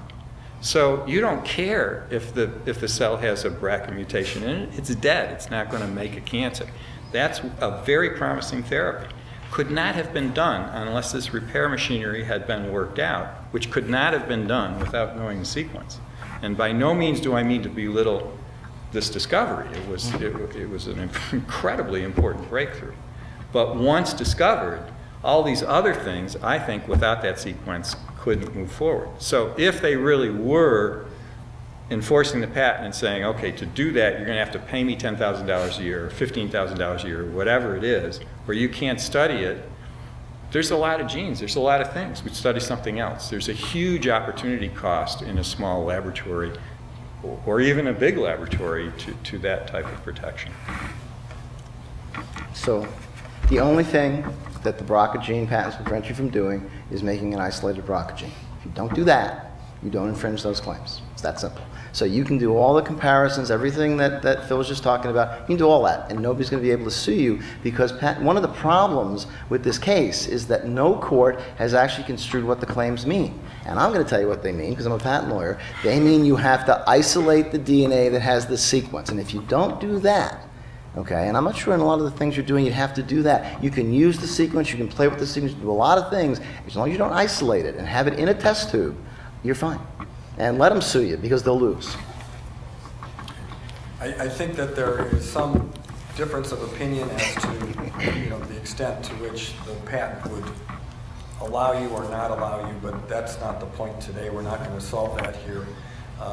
So you don't care if the cell has a BRCA mutation in it. It's dead. It's not going to make a cancer. That's a very promising therapy. Could not have been done unless this repair machinery had been worked out, which could not have been done without knowing the sequence. And by no means do I mean to belittle this discovery. It was an incredibly important breakthrough. But once discovered, all these other things, I think, without that sequence, couldn't move forward. So if they really were enforcing the patent and saying, okay, to do that, you're going to have to pay me $10,000 a year, or $15,000 a year, or whatever it is, or you can't study it, there's a lot of genes, there's a lot of things. We'd study something else. There's a huge opportunity cost in a small laboratory, or even a big laboratory, to that type of protection. So the only thing that the BRCA gene patents will prevent you from doing is making an isolated BRCA gene. If you don't do that, you don't infringe those claims. It's that simple. So you can do all the comparisons, everything that Phil was just talking about, you can do all that, and nobody's going to be able to sue you, because one of the problems with this case is that no court has actually construed what the claims mean. And I'm going to tell you what they mean, because I'm a patent lawyer. They mean you have to isolate the DNA that has the sequence. And if you don't do that, okay, and I'm not sure in a lot of the things you're doing you have to do that. You can use the sequence, you can play with the sequence, do a lot of things. As long as you don't isolate it and have it in a test tube, you're fine. And let them sue you, because they'll lose. I think that there is some difference of opinion as to the extent to which the patent would allow you or not allow you, but that's not the point today. We're not going to solve that here.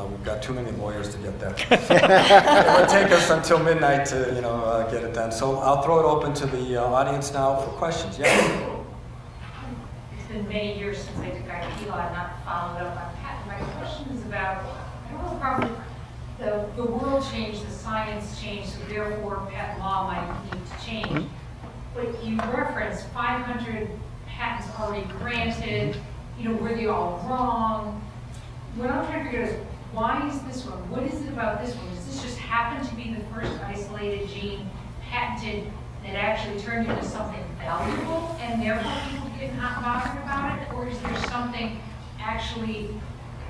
We've got too many lawyers to get that. It would take us until midnight to get it done. So I'll throw it open to the audience now for questions. Yeah. It's been many years since I took IP law and not followed up on patent. My question is about, I don't know, probably the world changed, the science changed, so therefore patent law might need to change. But you referenced 500 patents already granted. Were they all wrong? What I'm trying to figure out is, why is this one? What is it about this one? Does this just happen to be the first isolated gene patented that actually turned into something valuable, and therefore people get not bothered about it? Or is there something actually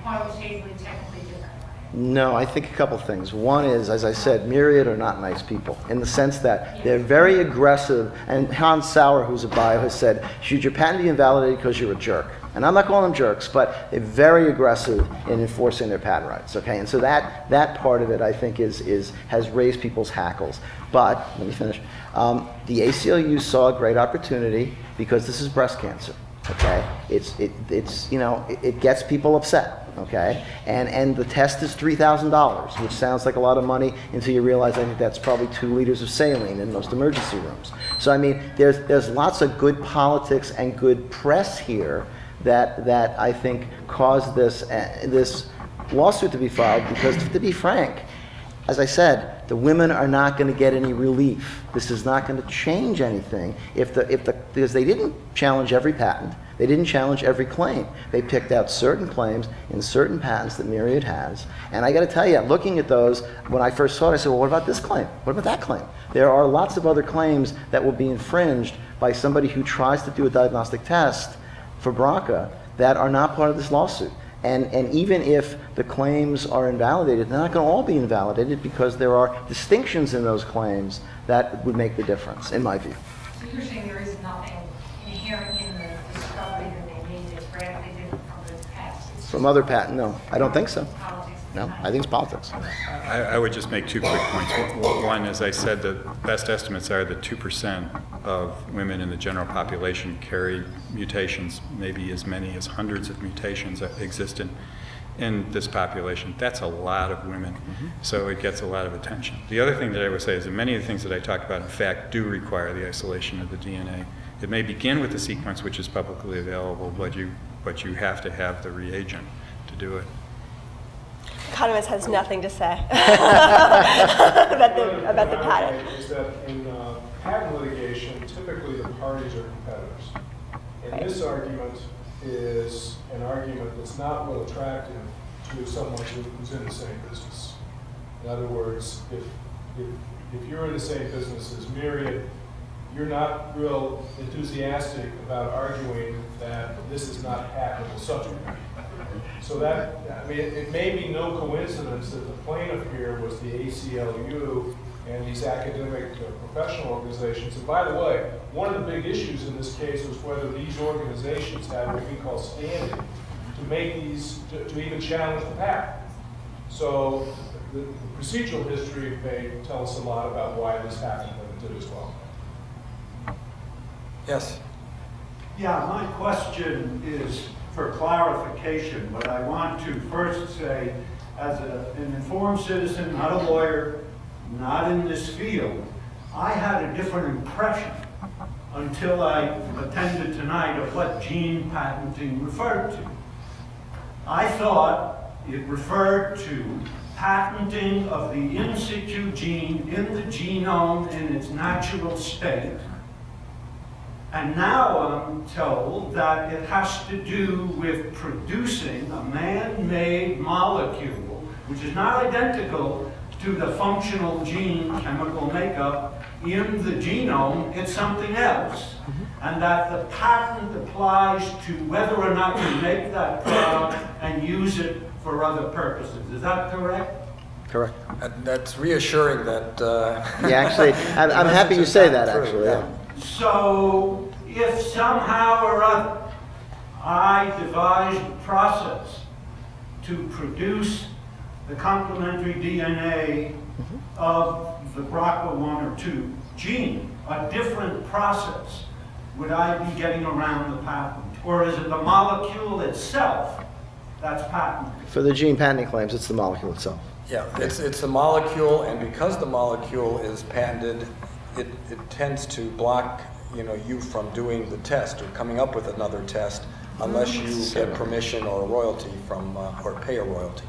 qualitatively, technically different? No, I think a couple things. One is, as I said, Myriad are not nice people, in the sense that they're very aggressive, and Hans Sauer, who's a bio, has said, should your patent be invalidated because you're a jerk? And I'm not calling them jerks, but they're very aggressive in enforcing their patent rights, okay? And so that part of it, I think, has raised people's hackles. But, let me finish, the ACLU saw a great opportunity, because this is breast cancer, okay? It gets people upset. Okay, and the test is $3,000, which sounds like a lot of money until you realize I think that's probably 2 liters of saline in most emergency rooms. So I mean, there's lots of good politics and good press here that I think caused this lawsuit to be filed, because to be frank, as I said, the women are not going to get any relief. This is not going to change anything because they didn't challenge every patent. They didn't challenge every claim. They picked out certain claims in certain patents that Myriad has. And I got to tell you, looking at those, when I first saw it, I said, well, what about this claim? What about that claim? There are lots of other claims that will be infringed by somebody who tries to do a diagnostic test for BRCA that are not part of this lawsuit. And even if the claims are invalidated, they're not going to all be invalidated because there are distinctions in those claims that would make the difference, in my view. So you're saying there is nothing inherent in the discovery that they made that's radically different from the past? From other patent, no. I don't think so. Politics. No, I think it's politics. I would just make 2 quick points. One, as I said, the best estimates are that 2% of women in the general population carry mutations, maybe as many as hundreds of mutations that exist in this population. That's a lot of women, so it gets a lot of attention. The other thing that I would say is that many of the things that I talk about, in fact, do require the isolation of the DNA. It may begin with the sequence, which is publicly available, but you have to have the reagent to do it. Economist has nothing to say about the patent. Is that in patent litigation, typically the parties are competitors. And this argument is an argument that's not real attractive to someone who's in the same business. In other words, if you're in the same business as Myriad, you're not real enthusiastic about arguing that this is not a patentable subject matter. So that, I mean, it may be no coincidence that the plaintiff here was the ACLU and these academic professional organizations. And by the way, one of the big issues in this case was whether these organizations had what we call standing to make these, to even challenge the patent. So the procedural history may tell us a lot about why this happened when it did as well. Yes. Yeah, my question is for clarification, but I want to first say, as an informed citizen, not a lawyer, not in this field, I had a different impression until I attended tonight of what gene patenting referred to. I thought it referred to patenting of the in situ gene in the genome in its natural state. And now I'm told that it has to do with producing a man-made molecule, which is not identical to the functional gene chemical makeup in the genome. It's something else. And that the patent applies to whether or not you make that product and use it for other purposes. Is that correct? Correct. That's reassuring that... Yeah, actually, I'm happy you say that, actually. Yeah. So, if somehow or other I devised a process to produce the complementary DNA of the BRCA1 or 2 gene, a different process, would I be getting around the patent? Or is it the molecule itself that's patented? For the gene patenting claims, it's the molecule itself. Yeah, it's the molecule, and because the molecule is patented, it tends to block you from doing the test or coming up with another test unless you get permission or a royalty from, or pay a royalty.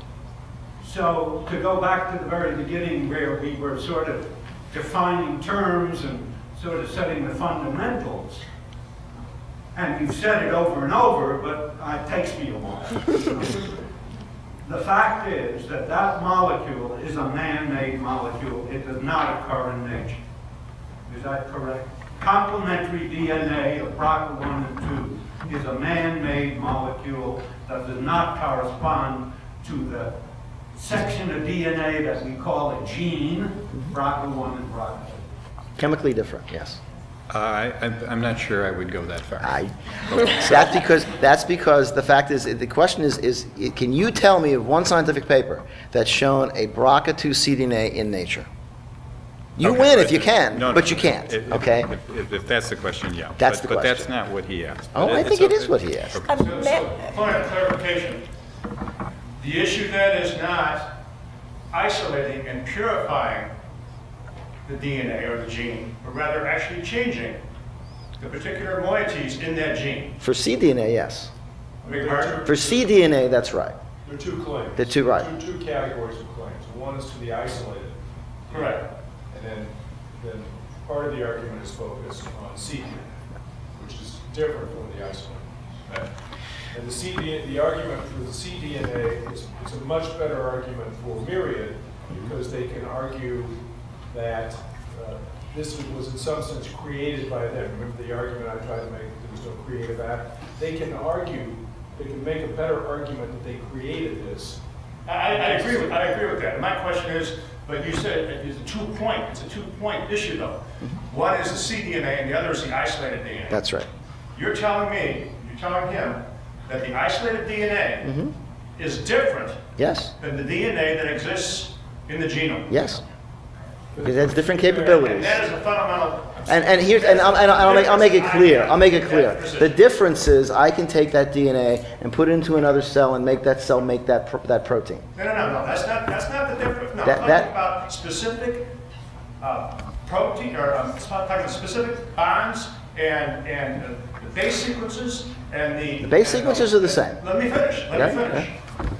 So to go back to the very beginning where we were sort of defining terms and sort of setting the fundamentals, and you've said it over and over, but it takes me a while. The fact is that that molecule is a man-made molecule. It does not occur in nature. Is that correct? Complementary DNA of BRCA1 and 2 is a man-made molecule that does not correspond to the section of DNA that we call a gene, BRCA1 and BRCA2. Chemically different, yes. I'm not sure I would go that far. That's because the fact is, the question is can you tell me of one scientific paper that's shown a BRCA2 cDNA in nature? You Okay, win if you can, no, but you can't, okay? If that's the question, yeah. That's the But that's question. not what he asked. Oh, I think it is what he asked. Okay. Point of clarification. The issue then is not isolating and purifying the DNA or the gene, but rather actually changing the particular moieties in that gene. For cDNA, yes. I beg your pardon? For cDNA, that's right. There are two claims. The two, right. Two categories of claims. One is to the isolated. Correct. And then part of the argument is focused on CDNA, which is different from the isolated. Right. And the argument for the CDNA is a much better argument for Myriad because they can argue that this was in some sense created by them. Remember the argument I tried to make, there was no creative act? They can argue, they can make a better argument that they created this. I agree with that. And my question is, but you said it's a two-point issue though. One is the cDNA and the other is the isolated DNA. That's right. You're telling him that the isolated DNA is different Yes. than the DNA that exists in the genome. Yes. Because it has different capabilities. And that is a fundamental. And here's, and I'll make it clear. I'll make it clear. The difference is I can take that DNA and put it into another cell and make that cell make that protein. No. That's not the difference. No, That- I'm talking about specific protein or I'm talking about specific bonds and the base sequences and the base sequences are the same. Let me finish. Yeah.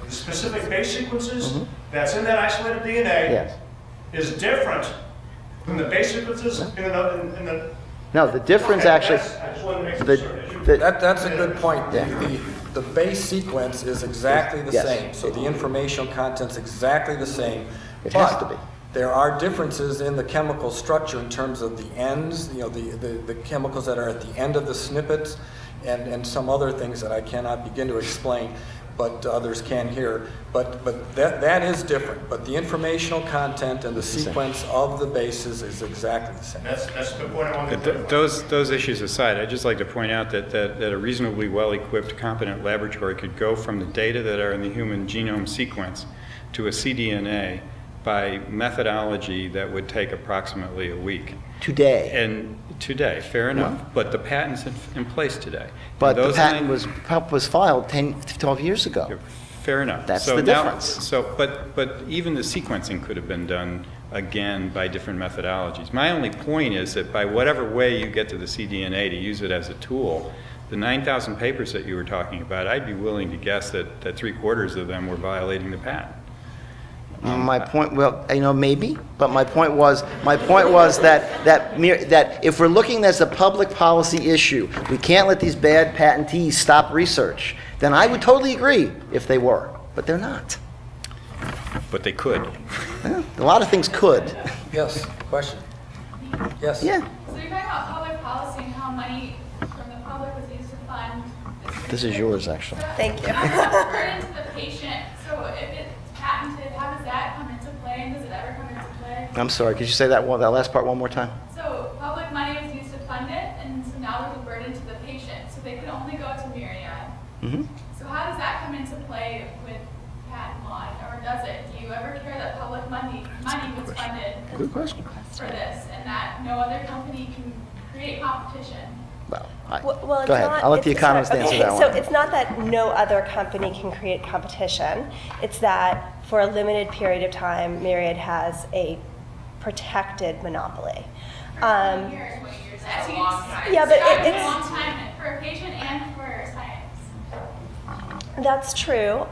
The specific base sequences that's in that isolated DNA Yes. is different than the base sequences in the. No, the difference Okay, actually. I just wanted to make The, sure. the, That's a good point. Yeah. The base sequence is exactly the Yes. same, so the informational content's exactly the same. It has but to be. There are differences in the chemical structure in terms of the ends, you know, the chemicals that are at the end of the snippets, and some other things that I cannot begin to explain, but others can here. But that is different. But the informational content and the sequence of the bases is exactly the same. That's the point I wanted to make. Those issues aside, I'd just like to point out that a reasonably well-equipped, competent laboratory could go from the data that are in the human genome sequence to a cDNA by methodology that would take approximately a week. today. And today, fair enough, but the patent's in place today. But the Those patent nine- was filed 10, 12 years ago. Fair enough. That's So the now- difference. But even the sequencing could have been done again by different methodologies. My only point is that by whatever way you get to the cDNA to use it as a tool, the 9,000 papers that you were talking about, I'd be willing to guess that 3/4 of them were violating the patent. My point, well, maybe, but my point was that if we're looking as a public policy issue, we can't let these bad patentees stop research. Then I would totally agree if they were, but they're not. But they could. A lot of things could. Yes, question? Yes? Yeah. So you're talking about public policy and how money from the public was used to fund This is yours, actually. Thank you. burden to the patient. So if it's patented, how does that come into play, and does it ever come into play? I'm sorry, could you say that last part one more time? So public money was used to fund it, and so now there's a burden to the patient. So they can only go to Myriad. Mm-hmm. So how does that come into play with patent law, or does it? Do you ever care that public money was funded Good question. for this, and that no other company can create competition? Well, Well, go ahead. I'll let the economist answer that one. So it's not that no other company can create competition. It's that for a limited period of time, Myriad has a protected monopoly. 20 years, what years? That's a long time. Yeah, but It's it's a long time for a patient and for science. That's true.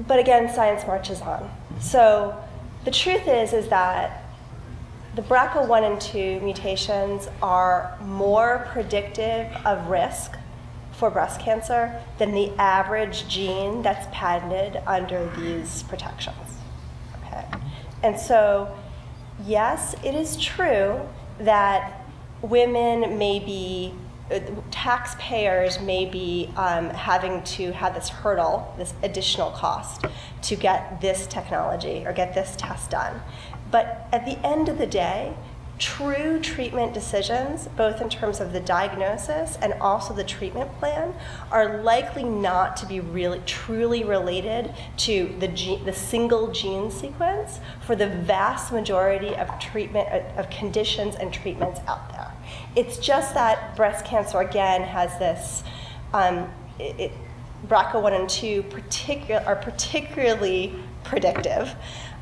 But again, science marches on. So the truth is that the BRCA1 and 2 mutations are more predictive of risk for breast cancer than the average gene that's patented under these protections. Okay. And so, yes, it is true that women may be, taxpayers may be having to have this hurdle, this additional cost to get this technology or get this test done. But at the end of the day, true treatment decisions, both in terms of the diagnosis and also the treatment plan, are likely not to be really truly related to the single gene sequence for the vast majority of treatment of conditions and treatments out there. It's just that breast cancer again has this BRCA1 and 2 are particularly predictive.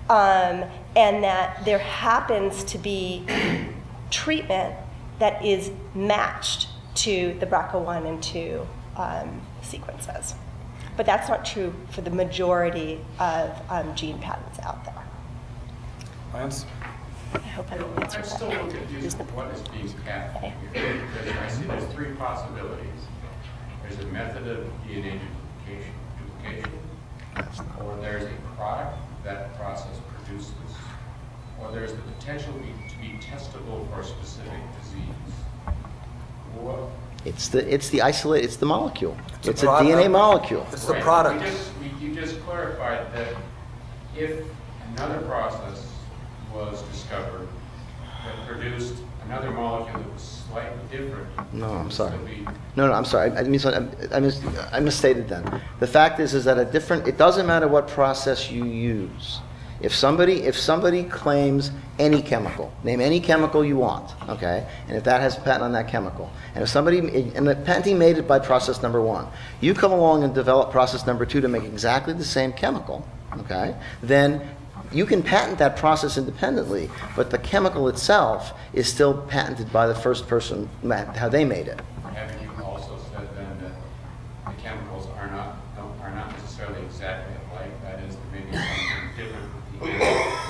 And that there happens to be treatment that is matched to the BRCA1 and 2 sequences. but that's not true for the majority of gene patents out there. Lance? I hope I don't answer I'm still that. confused with what is being patented here, because I see there's three possibilities. There's a method of DNA duplication, or there's a product that process produces, or there's the potential to be testable for a specific disease. What? It's the molecule. It's a product. DNA molecule. It's the product. You just clarified that if another process was discovered that produced another molecule that was slightly different. No, I'm sorry. would be- No, I'm sorry. I misstated then. The fact is that it doesn't matter what process you use. If somebody claims any chemical, name any chemical you want, okay, and if that has a patent on that chemical, and the patentee made it by process number 1, you come along and develop process number 2 to make exactly the same chemical, okay, then you can patent that process independently, but the chemical itself is still patented by the first person, how they made it. Haven't you also said then that the chemicals are not necessarily exactly alike? That is, there may be something different with the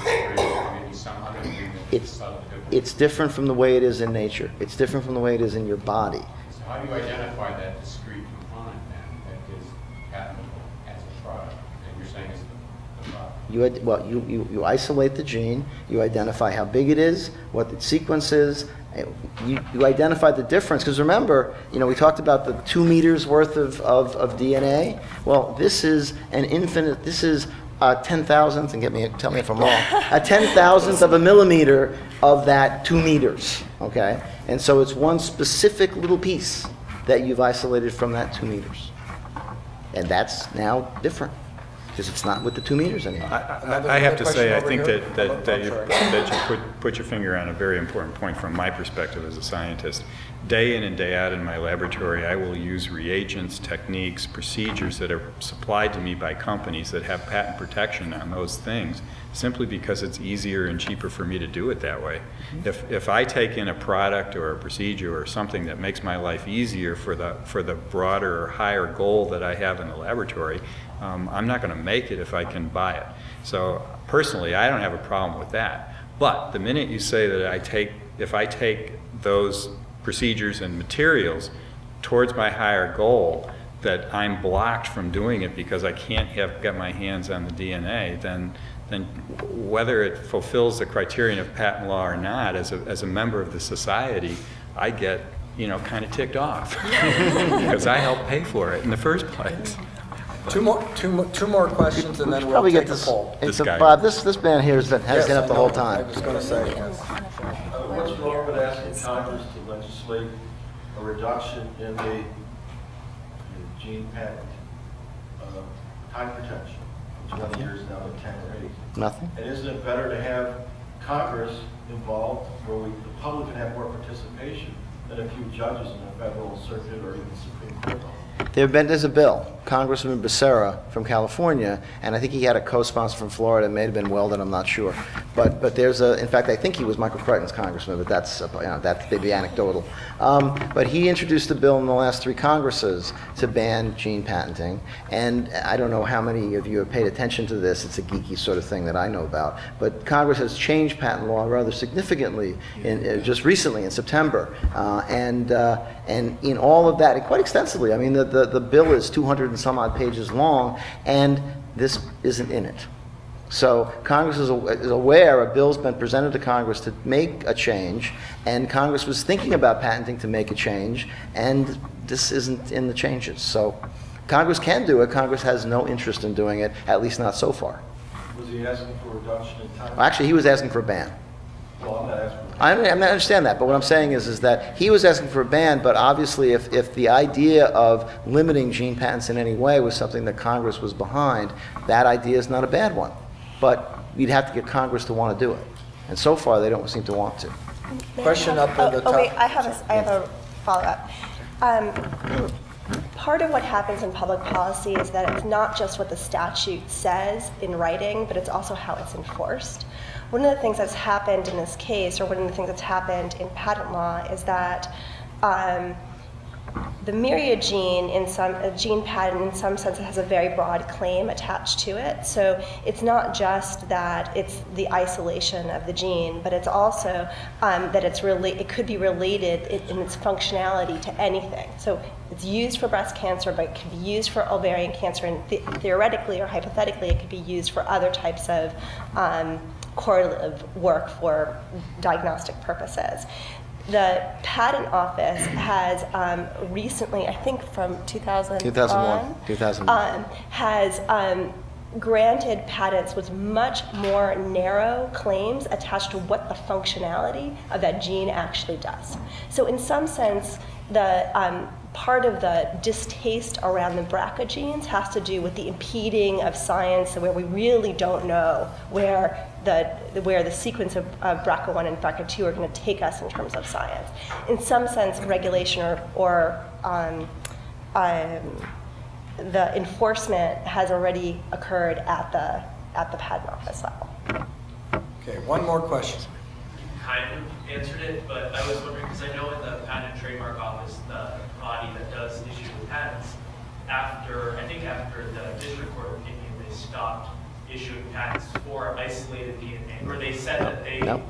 there may be some other thing that is subtly different. It's different from the way it is in nature. It's different from the way it is in your body. So how do you identify that discrete component then that is patentable as a product? And you're saying is the product. You isolate the gene, you identify how big it is, what its sequence is, you identify the difference. Because remember, we talked about the 2 meters worth of DNA. Well, this is an infinite, this is a 10,000th, and tell me if I'm wrong, a 10,000th of a millimeter of that 2 meters, okay? And so it's one specific little piece that you've isolated from that 2 meters. And that's now different, because it's not with the 2 meters anymore. I have to say, I think that you put your finger on a very important point from my perspective as a scientist. Day in and day out in my laboratory, I will use reagents, techniques, procedures that are supplied to me by companies that have patent protection on those things, simply because it's easier and cheaper for me to do it that way. If I take in a product or a procedure or something that makes my life easier for the broader or higher goal that I have in the laboratory, I'm not going to make it if I can buy it. So personally, I don't have a problem with that. But the minute you say that if I take those procedures and materials towards my higher goal, that I'm blocked from doing it because I can't get my hands on the DNA, then whether it fulfills the criterion of patent law or not, as a member of the society, I get kind of ticked off because I helped pay for it in the first place. Two more questions, and then we'll probably take get a poll. Bob, this man here has Yes, been up the I whole know. time. I was going to say, yes. What's wrong with asking Congress to legislate a reduction in the gene patent time protection from 20 years down to 10 or 8? Nothing. And isn't it better to have Congress involved where the public can have more participation than a few judges in a federal circuit or even Supreme Court? There's a bill, Congressman Becerra from California, and I think he had a co-sponsor from Florida. It may have been Weldon, I'm not sure. But there's in fact, I think he was Michael Crichton's congressman, but that's may be anecdotal. But he introduced a bill in the last 3 Congresses to ban gene patenting, and I don't know how many of you have paid attention to this. It's a geeky sort of thing that I know about. But Congress has changed patent law rather significantly just recently in September, and in all of that, and quite extensively. I mean, the bill is 200 and some odd pages long, and this isn't in it. So Congress is aware a bill's been presented to Congress to make a change, and Congress was thinking about patenting to make a change, and this isn't in the changes. So Congress can do it. Congress has no interest in doing it, at least not so far. Was he asking for a reduction in time? Actually, he was asking for a ban. Well, I'm not asking for I understand that, but what I'm saying is that he was asking for a ban, but obviously if the idea of limiting gene patents in any way was something that Congress was behind, that idea is not a bad one. But you'd have to get Congress to want to do it. And so far, they don't seem to want to. Question up at the top. Oh, wait, I have a follow-up. Part of what happens in public policy is that it's not just what the statute says in writing, but it's also how it's enforced. One of the things that's happened in this case, or one of the things that's happened in patent law, is that the myriad gene, a gene patent in some sense, has a very broad claim attached to it. So it's not just that it's the isolation of the gene, but it's also that it could be related in its functionality to anything. So it's used for breast cancer, but it could be used for ovarian cancer, and theoretically or hypothetically, it could be used for other types of correlative work for diagnostic purposes. The Patent Office has recently, I think from 2001, has granted patents with much more narrow claims attached to what the functionality of that gene actually does. So in some sense, the part of the distaste around the BRCA genes has to do with the impeding of science, where we really don't know where the sequence of BRCA1 and BRCA2 are going to take us in terms of science. In some sense, regulation or the enforcement has already occurred at the Patent Office level. Okay, one more question. You kind of answered it, but I was wondering, because I know in the Patent and Trademark Office, the body that does issue the patents, after the district court opinion, they stopped issuing patents for isolated DNA, or they said that they were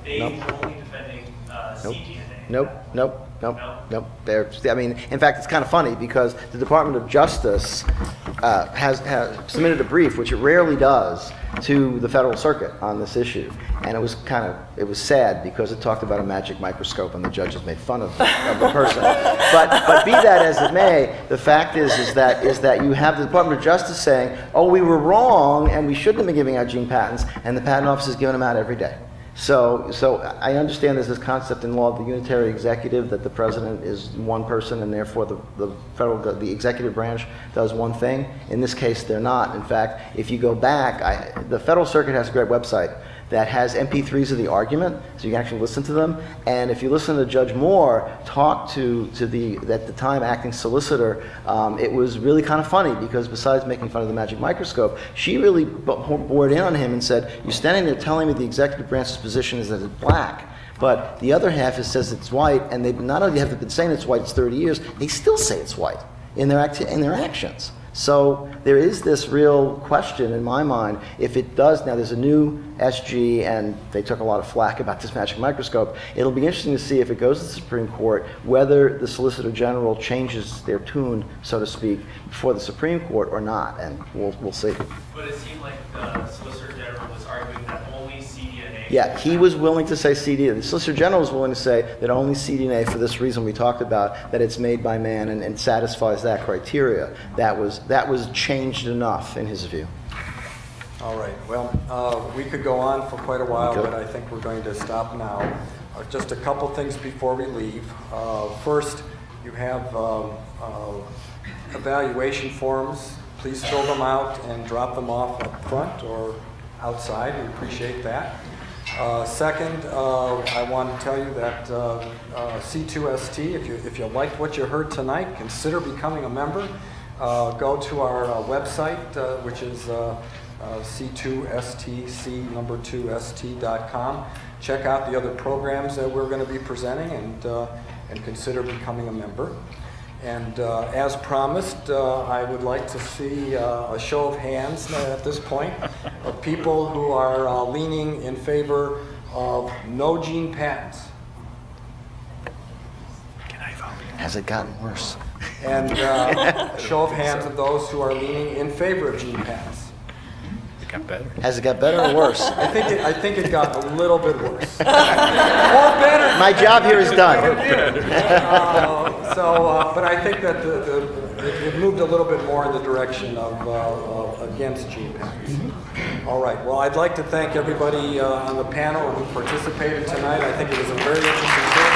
only defending cDNA. Nope. I mean, in fact, it's kind of funny because the Department of Justice has submitted a brief, which it rarely does, to the Federal Circuit on this issue, and it was sad because it talked about a magic microscope, and the judges made fun of the person. But be that as it may, the fact is that you have the Department of Justice saying, "Oh, we were wrong, and we shouldn't have been giving out gene patents," and the Patent Office is giving them out every day. So I understand there's this concept in law of the unitary executive, that the president is one person and therefore the executive branch does one thing. In this case, they're not. In fact, if you go back, the Federal Circuit has a great website that has MP3s of the argument, so you can actually listen to them. And if you listen to Judge Moore talk to the, at the time, acting solicitor, it was really kind of funny because besides making fun of the magic microscope, she really bored in on him and said, "You're standing there telling me the executive branch's position is that it's black, but the other half says it's white, and they not only have been saying it's white, it's 30 years, they still say it's white in their actions." So there is this real question in my mind, if it does, now there's a new SG and they took a lot of flack about this magic microscope. It'll be interesting to see if it goes to the Supreme Court, whether the Solicitor General changes their tune, so to speak, before the Supreme Court or not, and we'll see. But it seemed like the Solicitor General was arguing that only cDNA. Yeah, he was willing to say cDNA. The Solicitor General was willing to say that only cDNA, for this reason we talked about, that it's made by man and satisfies that criteria. That was changed enough in his view. All right. Well, we could go on for quite a while, but I think we're going to stop now. Just a couple things before we leave. First, you have evaluation forms. Please fill them out and drop them off up front or outside. We appreciate that. Second, I want to tell you that C2ST, if you liked what you heard tonight, consider becoming a member. Go to our website, which is C2ST2ST.com. Check out the other programs that we're going to be presenting and consider becoming a member. And as promised, I would like to see a show of hands at this point of people who are leaning in favor of no gene patents. Can I vote? Has it gotten worse? And show of hands of those who are leaning in favor of gene patents. It got better. Has it got better or worse? I think it got a little bit worse. Or better. My job here is done. But I think that it moved a little bit more in the direction of against gene patents. All right. Well, I'd like to thank everybody on the panel who participated tonight. I think it was a very interesting program.